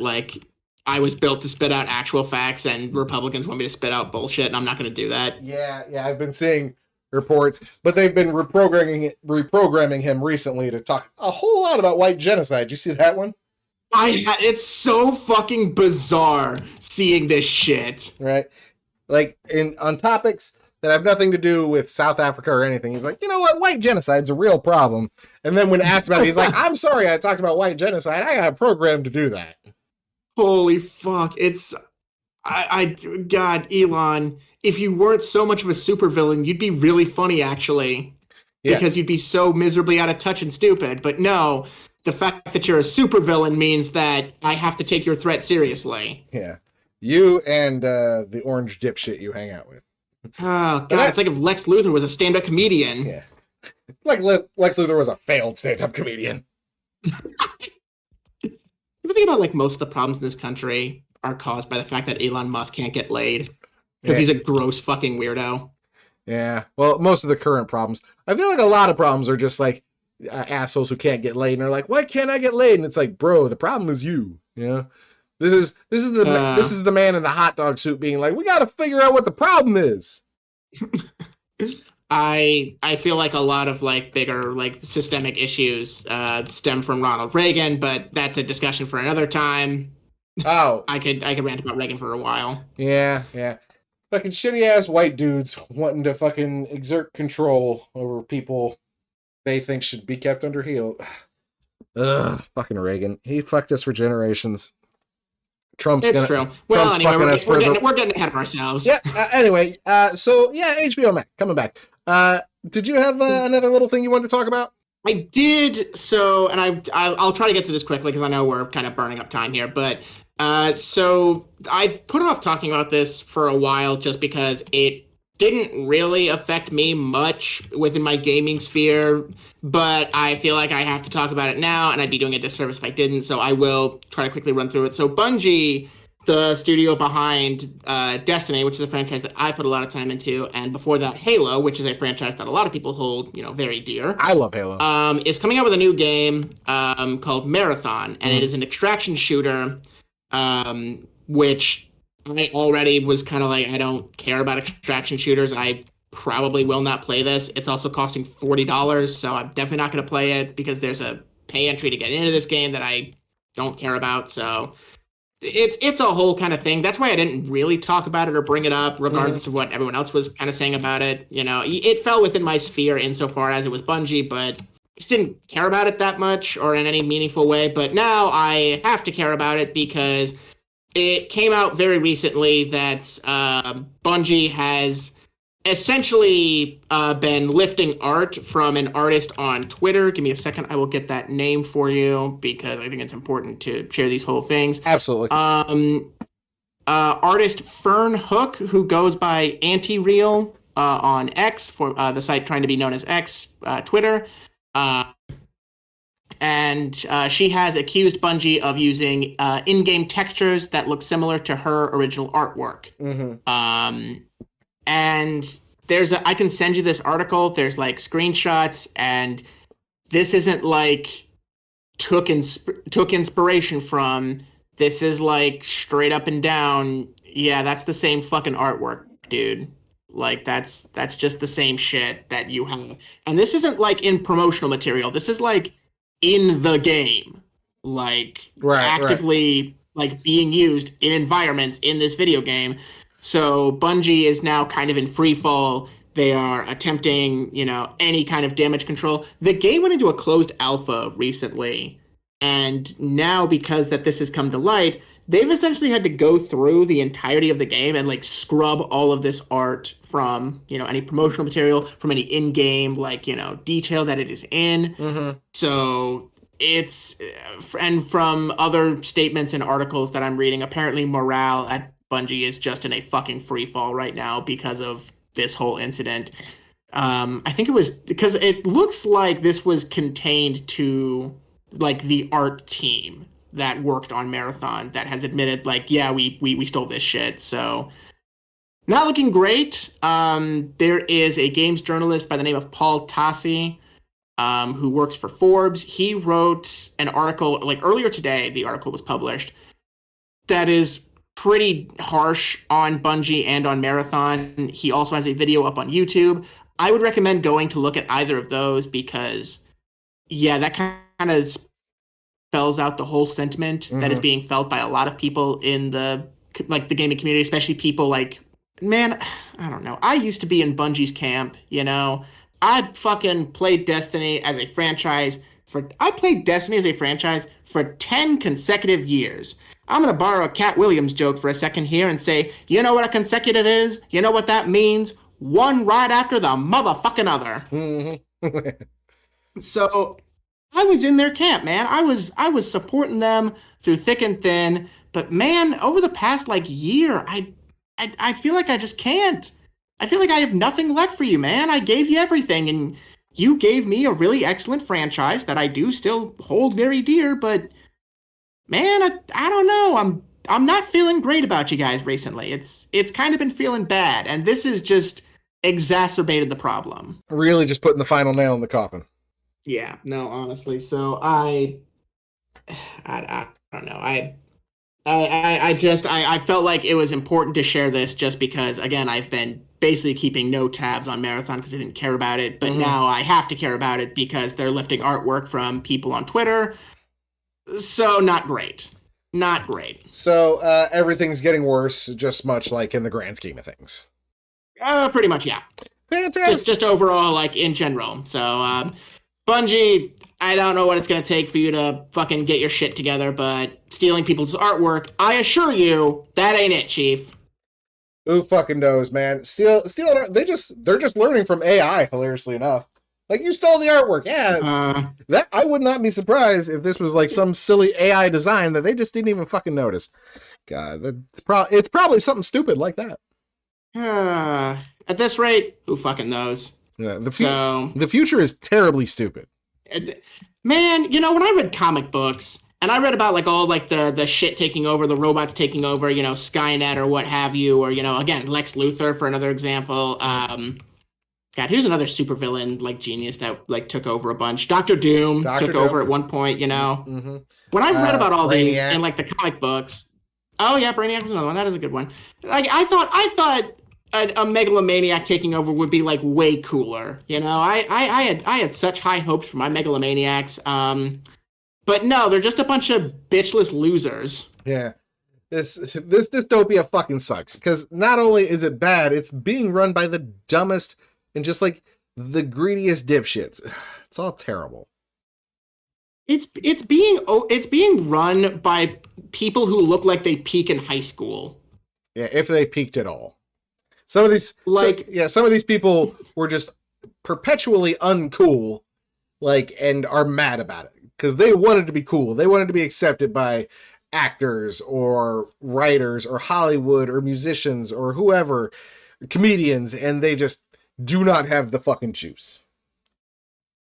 I was built to spit out actual facts and Republicans want me to spit out bullshit and I'm not going to do that? Yeah, I've been seeing reports, but they've been reprogramming him recently to talk a whole lot about white genocide. Did you see that one? It's so fucking bizarre seeing this shit. Right? On topics that have nothing to do with South Africa or anything, he's like, you know what, white genocide's a real problem. And then when asked about it, he's like, I'm sorry I talked about white genocide. I got a program to do that. Holy fuck. God, Elon, if you weren't so much of a supervillain, you'd be really funny, actually. Yeah. Because you'd be so miserably out of touch and stupid. But no, the fact that you're a supervillain means that I have to take your threat seriously. Yeah. You and the orange dipshit you hang out with. Oh, God, it's like if Lex Luthor was a stand-up comedian. Yeah. Like Lex Luthor was a failed stand-up comedian. You ever think about, most of the problems in this country are caused by the fact that Elon Musk can't get laid? Because he's a gross fucking weirdo. Yeah. Well, most of the current problems, I feel like a lot of problems are just like assholes who can't get laid, and they're like, "Why can't I get laid?" And it's like, bro, the problem is you. You know, this is the man in the hot dog suit being like, "We got to figure out what the problem is." I feel like a lot of like bigger like systemic issues stem from Ronald Reagan, but that's a discussion for another time. Oh, I could rant about Reagan for a while. yeah, yeah. Fucking shitty ass white dudes wanting to fucking exert control over people they think should be kept under heel. Ugh, fucking Reagan. He fucked us for generations. It's true. Well, anyway, we're getting ahead of ourselves. Yeah. Anyway, so yeah, HBO Max coming back. Did you have another little thing you wanted to talk about? I did. So, and I'll try to get through this quickly because I know we're kind of burning up time here. But so I've put off talking about this for a while just because it didn't really affect me much within my gaming sphere. But I feel like I have to talk about it now, and I'd be doing a disservice if I didn't. So I will try to quickly run through it. So Bungie, the studio behind Destiny, which is a franchise that I put a lot of time into, and before that, Halo, which is a franchise that a lot of people hold, very dear. I love Halo. Is coming out with a new game called Marathon, and it is an extraction shooter, which I already was kind of like, I don't care about extraction shooters. I probably will not play this. It's also costing $40, so I'm definitely not going to play it because there's a pay entry to get into this game that I don't care about, so it's a whole kind of thing. That's why I didn't really talk about it or bring it up, regardless of what everyone else was kind of saying about it. It fell within my sphere insofar as it was Bungie, but I just didn't care about it that much or in any meaningful way. But now I have to care about it because it came out very recently that Bungie has essentially been lifting art from an artist on Twitter. Give me a second. I will get that name for you because I think it's important to share these whole things. Absolutely. Artist Fern Hook, who goes by Anti-Real on X, for the site trying to be known as X, Twitter. And she has accused Bungie of using in-game textures that look similar to her original artwork. And I can send you this article. There's like screenshots, and this isn't like took inspiration from. This is like straight up and down. Yeah, that's the same fucking artwork, dude. Like that's just the same shit that you have. And this isn't like in promotional material. This is like in the game, like actively like being used in environments in this video game. So Bungie is now kind of in free fall. They are attempting, any kind of damage control. The game went into a closed alpha recently, and now because that this has come to light, they've essentially had to go through the entirety of the game and like scrub all of this art from, any promotional material, from any in-game detail that it is in. So it's, and from other statements and articles that I'm reading, apparently morale at Bungie is just in a fucking free fall right now because of this whole incident. I think it was because it looks like this was contained to like the art team that worked on Marathon that has admitted like, yeah, we stole this shit. So not looking great. There is a games journalist by the name of Paul Tassi, who works for Forbes. He wrote an article like earlier today. The article was published that is pretty harsh on Bungie and on Marathon. He also has a video up on YouTube. I would recommend going to look at either of those because, yeah, that kind of spells out the whole sentiment that is being felt by a lot of people in the gaming community, especially people like, man, I don't know. I used to be in Bungie's camp, I fucking played Destiny as a franchise for 10 consecutive years. I'm going to borrow a Cat Williams joke for a second here and say, you know what a consecutive is? You know what that means? One right after the motherfucking other. So I was in their camp, man. I was supporting them through thick and thin. But man, over the past year, I feel like I just can't. I feel like I have nothing left for you, man. I gave you everything, and you gave me a really excellent franchise that I do still hold very dear, but man, I don't know. I'm not feeling great about you guys recently. It's kind of been feeling bad, and this is just exacerbated the problem. Really just putting the final nail in the coffin. Yeah, no, honestly. So I don't know. I felt like it was important to share this just because, again, I've been basically keeping no tabs on Marathon because I didn't care about it. But now I have to care about it because they're lifting artwork from people on Twitter. So not great. Not great. So everything's getting worse, just much like in the grand scheme of things. Pretty much, yeah. Fantastic. Just overall, like in general. So Bungie, I don't know what it's going to take for you to fucking get your shit together, but stealing people's artwork, I assure you, that ain't it, Chief. Who fucking knows, man? Steal they're just learning from AI, hilariously enough. Like, you stole the artwork. Yeah. That I would not be surprised if this was like some silly AI design that they just didn't even fucking notice. God, it's probably something stupid like that. At this rate, who fucking knows? Yeah, the future is terribly stupid. Man, you know, when I read comic books and I read about like all like the shit taking over, the robots taking over, you know, Skynet or what have you, or, you know, again, Lex Luthor for another example. God, who's another supervillain like genius that like took over a bunch? Dr. Doom took over at one point, you know. Mm-hmm. When I read about all Brainiac. these and like the comic books, oh yeah, Brainiac was another one. That is a good one. Like I thought a megalomaniac taking over would be like way cooler. You know, I had such high hopes for my megalomaniacs. But no, they're just a bunch of bitchless losers. Yeah. This dystopia fucking sucks because not only is it bad, it's being run by the dumbest and just like the greediest dipshits. It's all terrible. It's being run by people who look like they peak in high school. Yeah, if they peaked at all. Some of these some of these people were just perpetually uncool, like, and are mad about it because they wanted to be cool. They wanted to be accepted by actors or writers or Hollywood or musicians or whoever, comedians, and they just do not have the fucking juice.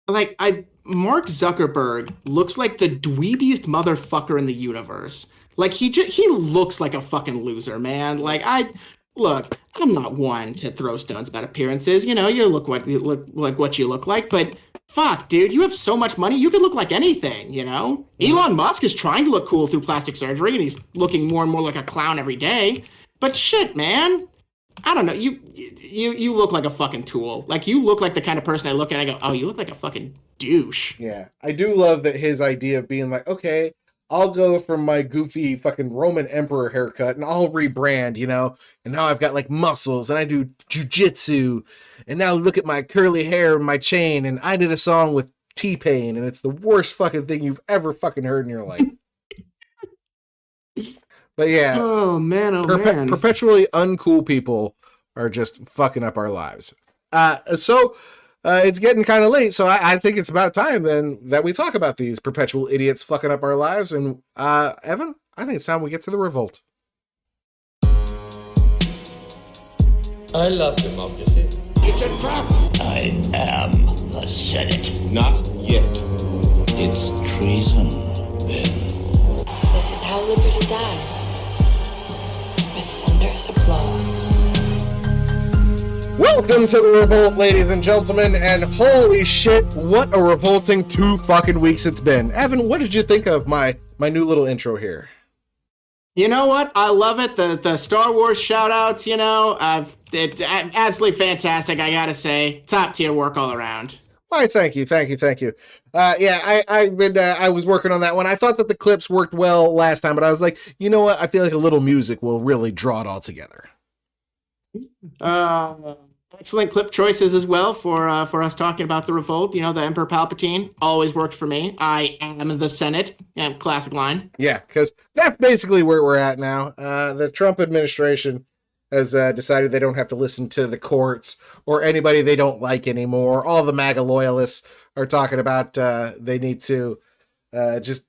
Like, Mark Zuckerberg looks like the dweebiest motherfucker in the universe. Like, he looks like a fucking loser, man. Like, I'm not one to throw stones about appearances. You know, you look what you look like, but fuck, dude, you have so much money, you could look like anything, you know? Mm-hmm. Elon Musk is trying to look cool through plastic surgery, and he's looking more and more like a clown every day. But shit, man. I don't know. You look like a fucking tool. Like, you look like the kind of person I look at and I go, oh, you look like a fucking douche. Yeah. I do love that his idea of being like, okay, I'll go from my goofy fucking Roman emperor haircut and I'll rebrand, you know? And now I've got like muscles and I do jujitsu. And now look at my curly hair and my chain. And I did a song with T-Pain and it's the worst fucking thing you've ever fucking heard in your life. But yeah. Oh, man, man. Perpetually uncool people are just fucking up our lives. So it's getting kind of late, so I think it's about time then that we talk about these perpetual idiots fucking up our lives. And Evan, I think it's time we get to the revolt. I love democracy. It's a trap. I am the Senate. Not yet. It's treason, then. So this is how liberty dies. With thunderous applause. Welcome to the revolt, ladies and gentlemen, and holy shit, what a revolting 2 fucking weeks it's been. Evan, what did you think of my new little intro here? You know what? I love it. The Star Wars shout-outs, you know, it's absolutely fantastic, I gotta say. Top tier work all around. Why, thank you. Yeah, I was working on that one. I thought that the clips worked well last time, but I was like, you know what? I feel like a little music will really draw it all together. Excellent clip choices as well for us talking about the revolt. You know, the Emperor Palpatine always worked for me. I am the Senate. Yeah, classic line. Yeah, because that's basically where we're at now. The Trump administration has decided they don't have to listen to the courts or anybody they don't like anymore. All the MAGA loyalists are talking about they need to just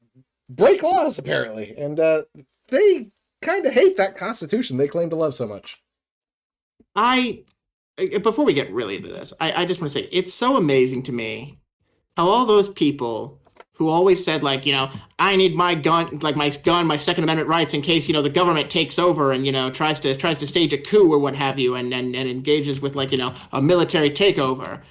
break laws, apparently. And they kind of hate that Constitution they claim to love so much. Before we get really into this, I just want to say, it's so amazing to me how all those people who always said, like, I need my gun, my Second Amendment rights in case, the government takes over and, tries to stage a coup or what have you, and engages with, like, a military takeover.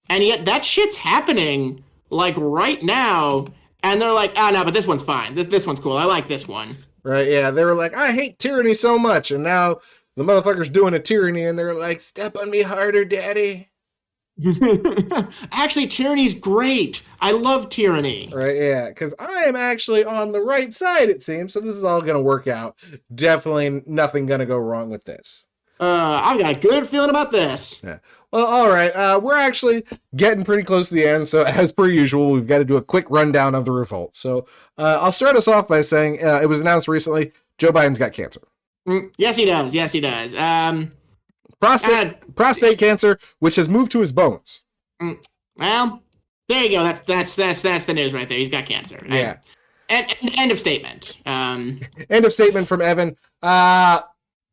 And yet that shit's happening, like, right now. And they're like, no, but this one's fine. This one's cool. I like this one. Right, yeah. They were like, I hate tyranny so much. And now the motherfucker's doing a tyranny, and they're like, step on me harder, daddy. Actually, tyranny's great. I love tyranny. Right, yeah, because I am actually on the right side, it seems, so this is all going to work out. Definitely nothing going to go wrong with this. I've got a good feeling about this. Yeah. Well, all right, we're actually getting pretty close to the end, so as per usual, we've got to do a quick rundown of the revolt. So I'll start us off by saying it was announced recently, Joe Biden's got cancer. Yes, he does. Yes, he does. Prostate cancer, which has moved to his bones. Well, there you go. That's the news right there. He's got cancer. Yeah. End of statement. End of statement from Evan.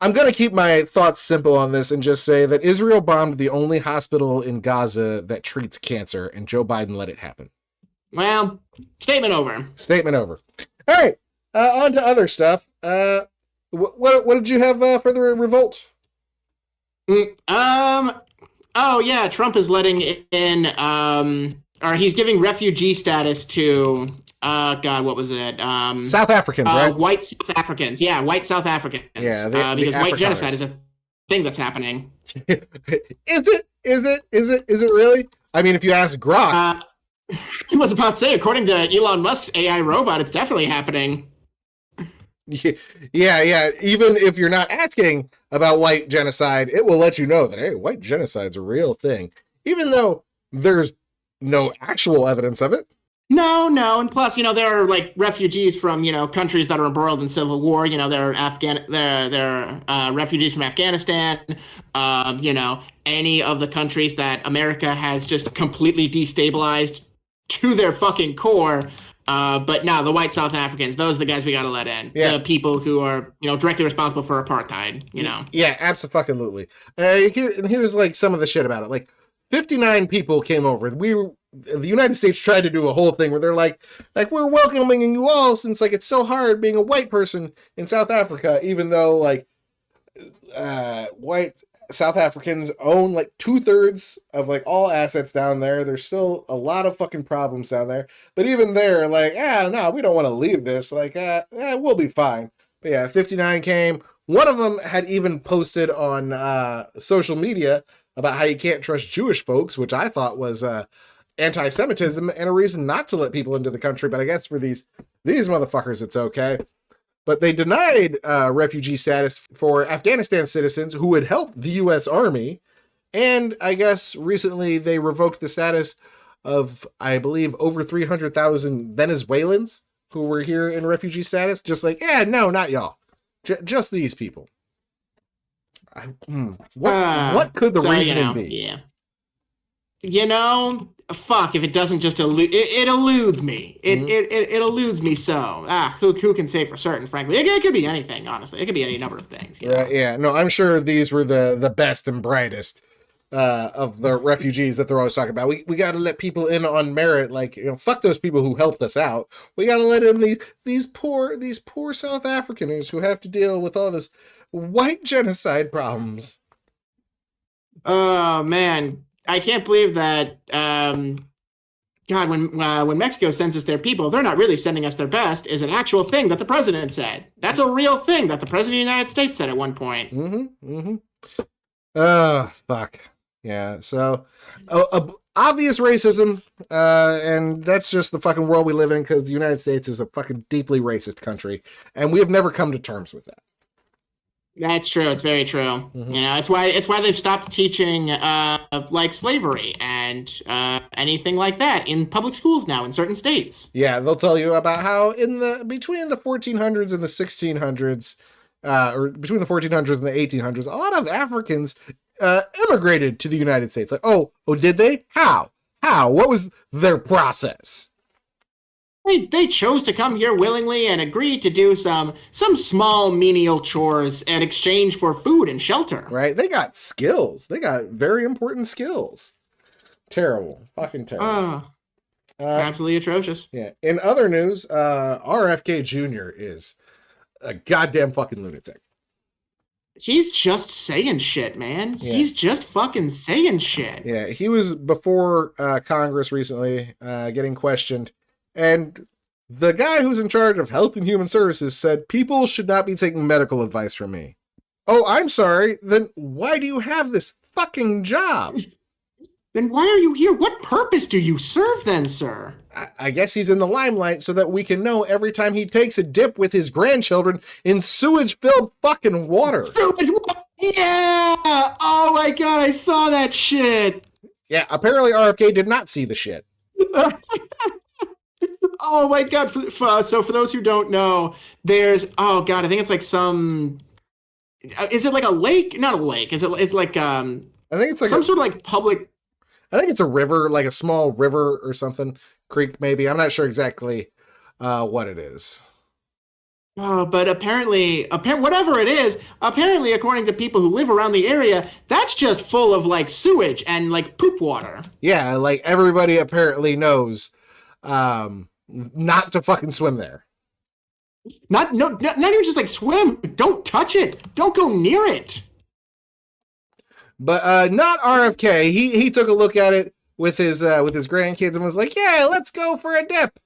I'm going to keep my thoughts simple on this and just say that Israel bombed the only hospital in Gaza that treats cancer, and Joe Biden let it happen. Well, statement over. Statement over. All right, on to other stuff. What did you have for the revolt? Oh yeah, Trump is letting in, or he's giving refugee status to, God, what was it? South Africans, right? White South Africans. Yeah, white South Africans. Yeah, because white genocide is a thing that's happening. Is it really? I mean, if you ask Grok. I was about to say, according to Elon Musk's AI robot, it's definitely happening. Yeah. Even if you're not asking about white genocide, it will let you know that, hey, white genocide's a real thing. Even though there's no actual evidence of it. No. And plus, there are, like, refugees from, countries that are embroiled in civil war. There are refugees from Afghanistan. Any of the countries that America has just completely destabilized to their fucking core. But no, the white South Africans, those are the guys we got to let in. Yeah. The people who are, directly responsible for apartheid, Yeah, absolutely. Here's like some of the shit about it. Like 59 people came over. The United States tried to do a whole thing where they're like we're welcoming you all since like it's so hard being a white person in South Africa, even though like white South Africans own like 2/3 of like all assets down there. There's still a lot of fucking problems down there. But even they're like, no, we don't want to leave this. Like, we'll be fine. But yeah, 59 came. One of them had even posted on social media about how you can't trust Jewish folks, which I thought was anti-Semitism and a reason not to let people into the country. But I guess for these motherfuckers, it's okay. But they denied refugee status for Afghanistan citizens who had helped the U.S. Army. And I guess recently they revoked the status of, I believe, over 300,000 Venezuelans who were here in refugee status. Just like, no, not y'all. Just these people. What could the reasoning be? Yeah. Fuck, if it doesn't just elude, it eludes me. It eludes me so. Who can say for certain, frankly? It could be anything, honestly. It could be any number of things. Yeah, no, I'm sure these were the best and brightest of the refugees that they're always talking about. We got to let people in on merit. Like, fuck those people who helped us out. We got to let in these poor South Africans who have to deal with all this white genocide problems. Oh, man. I can't believe that, God, when Mexico sends us their people, they're not really sending us their best is an actual thing that the president said. That's a real thing that the president of the United States said at one point. Fuck. Yeah, so obvious racism, and that's just the fucking world we live in because the United States is a fucking deeply racist country, and we have never come to terms with that. That's true. It's very true. It's why they've stopped teaching like slavery and anything like that in public schools now in certain states. Yeah, they'll tell you about how between the 1400s and the 1600s, or between the 1400s and the 1800s, a lot of Africans immigrated to the United States. Like, oh, did they? How? What was their process? They chose to come here willingly and agreed to do some small menial chores in exchange for food and shelter. Right? They got skills. They got very important skills. Terrible. Fucking terrible. Absolutely atrocious. Yeah. In other news, RFK Jr. is a goddamn fucking lunatic. He's just saying shit, man. Yeah. He's just fucking saying shit. Yeah, he was before Congress recently getting questioned, and the guy who's in charge of Health and Human Services said people should not be taking medical advice from me. Oh, I'm sorry. Then why do you have this fucking job? Then why are you here? What purpose do you serve then, sir? I guess he's in the limelight so that we can know every time he takes a dip with his grandchildren in sewage-filled fucking water. Yeah! Oh my god, I saw that shit! Yeah, apparently RFK did not see the shit. Oh my god. So for those who don't know, there's, oh god, I think it's like some, is it like a lake? Not a lake. It's like, I think it's like some sort of like public. I think it's a river, like a small river or something. Creek, maybe. I'm not sure exactly what it is. Oh, but apparently, whatever it is, apparently, according to people who live around the area, that's just full of like sewage and like poop water. Yeah, like everybody apparently knows not to fucking swim there. Not even just like swim. Don't touch it. Don't go near it. But not RFK. He took a look at it with his grandkids and was like, "Yeah, let's go for a dip."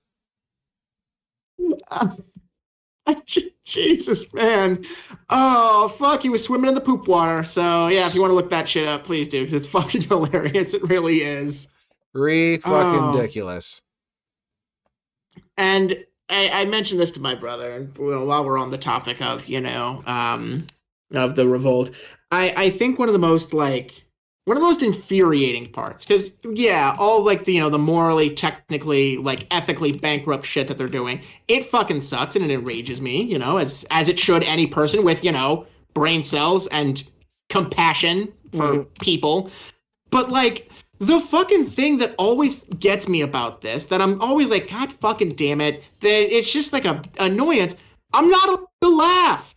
Jesus, man. Oh, fuck. He was swimming in the poop water. So, yeah, if you want to look that shit up, please do, because it's fucking hilarious. It really is. Fucking ridiculous. And I mentioned this to my brother, and while we're on the topic of, of the revolt, I think one of the most infuriating parts, because yeah, all like the morally, technically, like ethically bankrupt shit that they're doing, it fucking sucks and it enrages me, as it should any person with brain cells and compassion for people. But like the fucking thing that always gets me about this, that I'm always like, God fucking damn it, that it's just like a annoyance. I'm not allowed to laugh.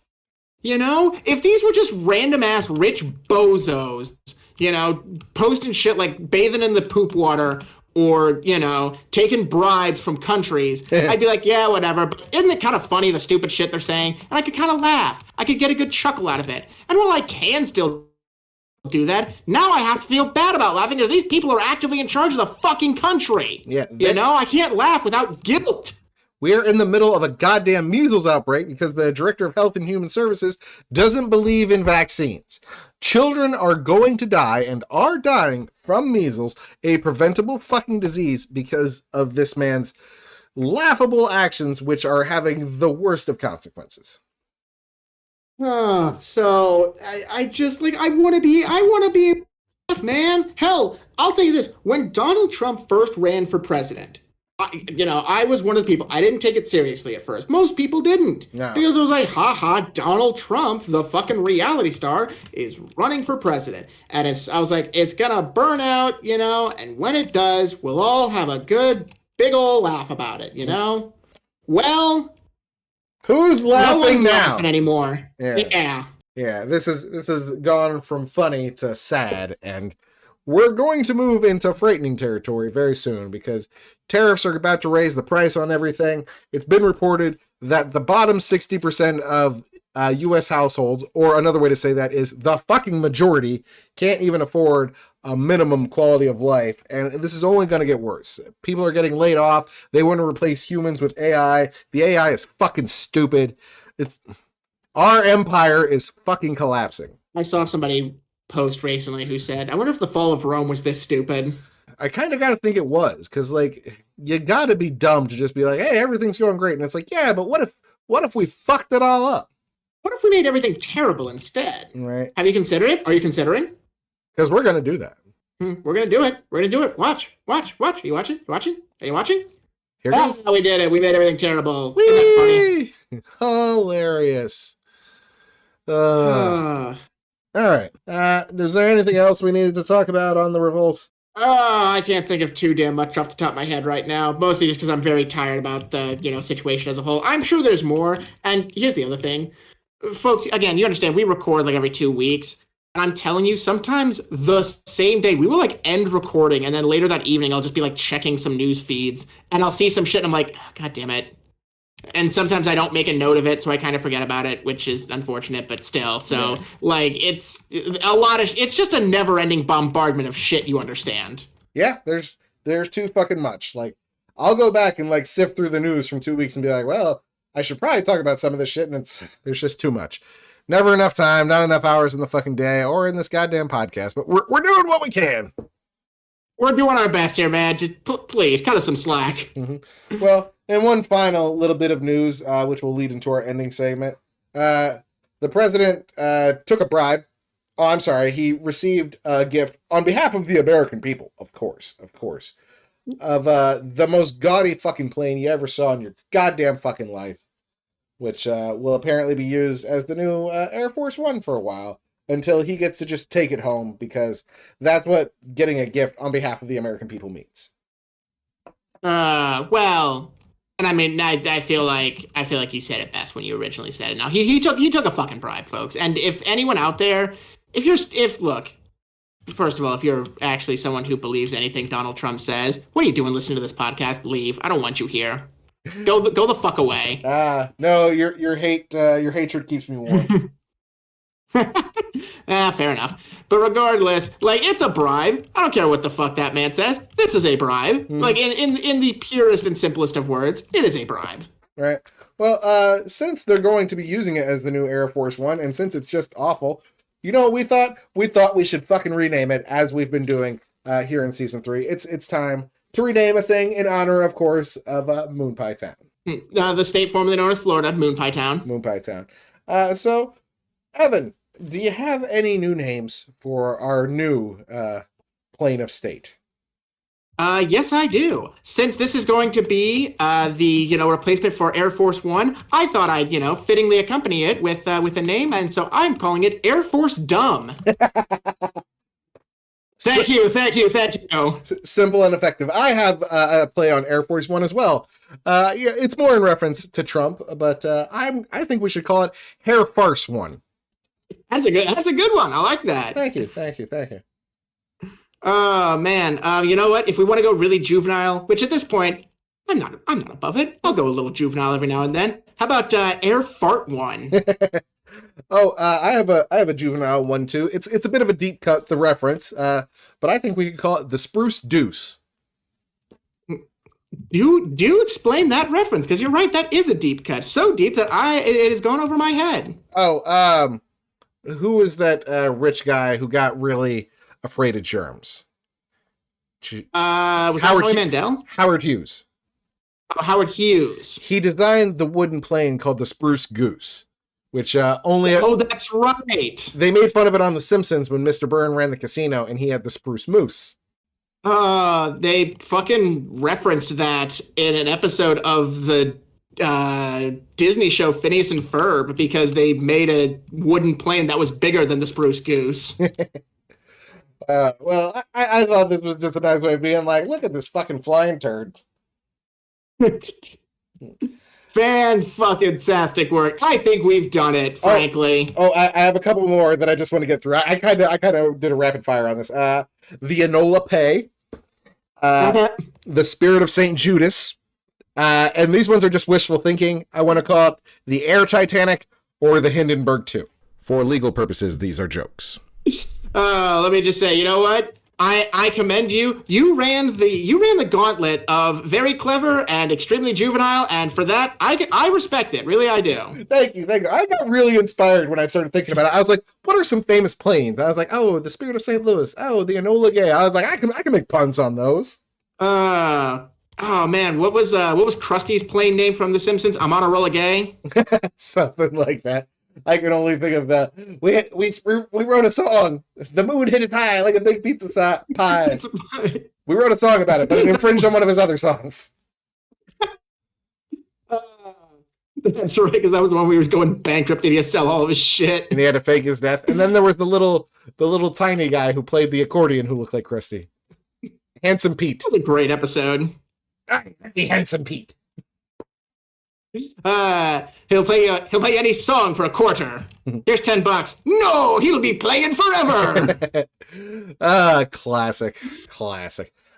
If these were just random ass rich bozos, posting shit like bathing in the poop water or, taking bribes from countries, I'd be like, yeah, whatever. But isn't it kind of funny, the stupid shit they're saying? And I could kind of laugh. I could get a good chuckle out of it. And while I can still do that, now I have to feel bad about laughing because these people are actively in charge of the fucking country. Yeah. I can't laugh without guilt. We're in the middle of a goddamn measles outbreak because the director of Health and Human Services doesn't believe in vaccines. Children are going to die and are dying from measles, a preventable fucking disease, because of this man's laughable actions, which are having the worst of consequences. So I just like, I want to be, man. Hell, I'll tell you this. When Donald Trump first ran for president, I was one of the people, I didn't take it seriously at first. Most people didn't. No. Because it was like, haha, Donald Trump, the fucking reality star, is running for president. And I was like, it's gonna burn out, and when it does, we'll all have a good, big ol' laugh about it, Well, who's laughing no one's now? laughing anymore. Yeah. This has gone from funny to sad, and we're going to move into frightening territory very soon because tariffs are about to raise the price on everything. It's been reported that the bottom 60% of U.S. households, or another way to say that is the fucking majority, can't even afford a minimum quality of life. And this is only going to get worse. People are getting laid off. They want to replace humans with AI. The AI is fucking stupid. Our empire is fucking collapsing. I saw somebody post recently who said, I wonder if the fall of Rome was this stupid. I kind of got to think it was, because like you got to be dumb to just be like, hey, everything's going great, and it's like, yeah, but what if we fucked it all up? What if we made everything terrible instead? Right? Have you considered it? Are you considering? Because we're gonna do that. We're gonna do it. We're gonna do it. Watch. Are you watching? Are you watching? Here goes. We did it. We made everything terrible. Whee! Isn't that funny? Hilarious. All right. Is there anything else we needed to talk about on the revolt? I can't think of too damn much off the top of my head right now, mostly just because I'm very tired about the, situation as a whole. I'm sure there's more, and here's the other thing. Folks, again, you understand, we record like every 2 weeks. And I'm telling you, sometimes the same day, we will like end recording, and then later that evening, I'll just be like checking some news feeds, and I'll see some shit, and I'm like, oh, God damn it. And sometimes I don't make a note of it, so I kind of forget about it, which is unfortunate, but still. So, like, it's a lot of, it's just a never-ending bombardment of shit, you understand. Yeah, there's too fucking much. Like, I'll go back and like sift through the news from 2 weeks and be like, well, I should probably talk about some of this shit, and there's just too much. Never enough time, not enough hours in the fucking day or in this goddamn podcast, but we're doing what we can. We're doing our best here, man. Just please, cut us some slack. Mm-hmm. Well, and one final little bit of news, which will lead into our ending segment. The president took a bribe. Oh, I'm sorry. He received a gift on behalf of the American people, of course, of the most gaudy fucking plane you ever saw in your goddamn fucking life, which will apparently be used as the new Air Force One for a while until he gets to just take it home, because that's what getting a gift on behalf of the American people means. Well, and I mean, I feel like you said it best when you originally said it. Now he took a fucking bribe, folks. And if anyone out there, look, first of all, if you're actually someone who believes anything Donald Trump says, what are you doing listening to this podcast? Leave. I don't want you here. Go the fuck away. No, your hatred keeps me warm. Fair enough. But regardless, like, it's a bribe. I don't care what the fuck that man says. This is a bribe. Like, in the purest and simplest of words, it is a bribe. Right. Well, since they're going to be using it as the new Air Force One, and since it's just awful, you know what we thought? We thought we should fucking rename it, as we've been doing here in season 3. It's time to rename a thing in honor, of course, of Moon Pie Town. The state formerly known as Florida, Moon Pie Town. Moon Pie Town. So, Evan, do you have any new names for our new plane of state? Yes, I do. Since this is going to be the replacement for Air Force One, I thought I'd fittingly accompany it with a name, and so I'm calling it Air Force Dumb. Thank you. Simple and effective. I have a play on Air Force One as well. Yeah, it's more in reference to Trump, but I think we should call it Hair Farce One. That's a good one. I like that. Thank you. Oh man. You know what? If we want to go really juvenile, which at this point I'm not above it. I'll go a little juvenile every now and then. How about Air Fart One? Oh, I have a juvenile one too. It's a bit of a deep cut, the reference, but I think we could call it the Spruce Deuce. Do explain that reference, because you're right, that is a deep cut. So deep that it has gone over my head. Oh, who was that rich guy who got really afraid of germs? Was that Howie Mandel? Howard Hughes. Oh, Howard Hughes. He designed the wooden plane called the Spruce Goose, which Oh, that's right. They made fun of it on The Simpsons when Mr. Byrne ran the casino and he had the Spruce Moose. They fucking referenced that in an episode of the Disney show Phineas and Ferb, because they made a wooden plane that was bigger than the Spruce Goose. Well, I thought this was just a nice way of being like, look at this fucking flying turd. Fan-fucking-tastic work. I think we've done it, frankly. I have a couple more that I just want to get through. I kind of did a rapid fire on this. The Enola Pay, the Spirit of St. Judas, and these ones are just wishful thinking. I want to call it the Air Titanic or the Hindenburg 2. For legal purposes, these are jokes. Let me just say, you know what? I commend you. You ran the gauntlet of very clever and extremely juvenile, and for that, I respect it. Really, I do. Thank you. I got really inspired when I started thinking about it. I was like, what are some famous planes? I was like, oh, the Spirit of St. Louis. Oh, the Enola Gay. I was like, I can make puns on those. Oh man, what was Krusty's plane name from The Simpsons? I'm on a roll gay. Something like that. I can only think of the we wrote a song. The moon hit it high like a big pizza pie. We wrote a song about it, but it infringed on one of his other songs. That's right, because that was the one where he was going bankrupt and he had to sell all of his shit. And he had to fake his death. And then there was the little tiny guy who played the accordion who looked like Krusty. Handsome Pete. That was a great episode. The Handsome Pete. He'll play any song for a quarter. Here's $10. No, he'll be playing forever. Classic.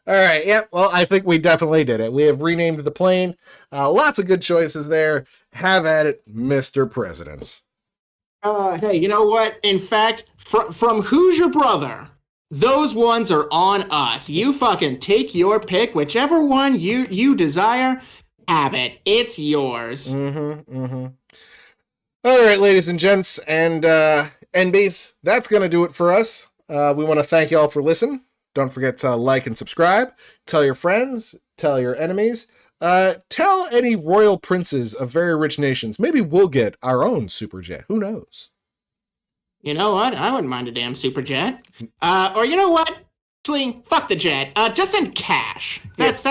All right, yeah, well, I think we definitely did it. We have renamed the plane. Lots of good choices there. Have at it, Mr. Presidents. Hey, you know what? In fact, from Who's Your Brother? Those ones are on us. You fucking take your pick, whichever one you desire. Have it. It's yours. All right, ladies and gents, and NBs, that's going to do it for us. We want to thank you all for listening. Don't forget to like and subscribe. Tell your friends. Tell your enemies. Tell any royal princes of very rich nations. Maybe we'll get our own super jet. Who knows? You know what? I wouldn't mind a damn super jet. Or you know what? Actually, fuck the jet. Just send cash. That's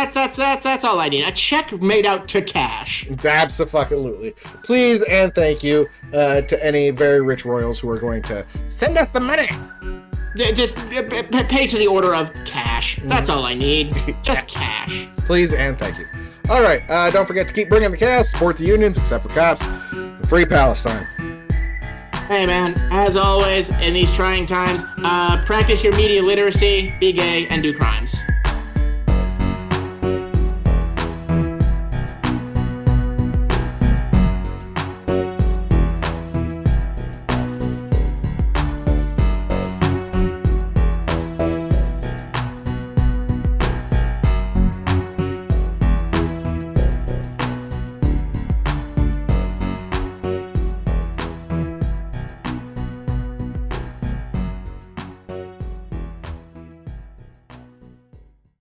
all I need. A check made out to cash. Absolutely. Please and thank you to any very rich royals who are going to send us the money. Just pay to the order of cash. That's all I need. Just cash. Please and thank you. All right. Don't forget to keep bringing the chaos. Support the unions, except for cops. Free Palestine. Hey man, as always, in these trying times, practice your media literacy, be gay, and do crimes.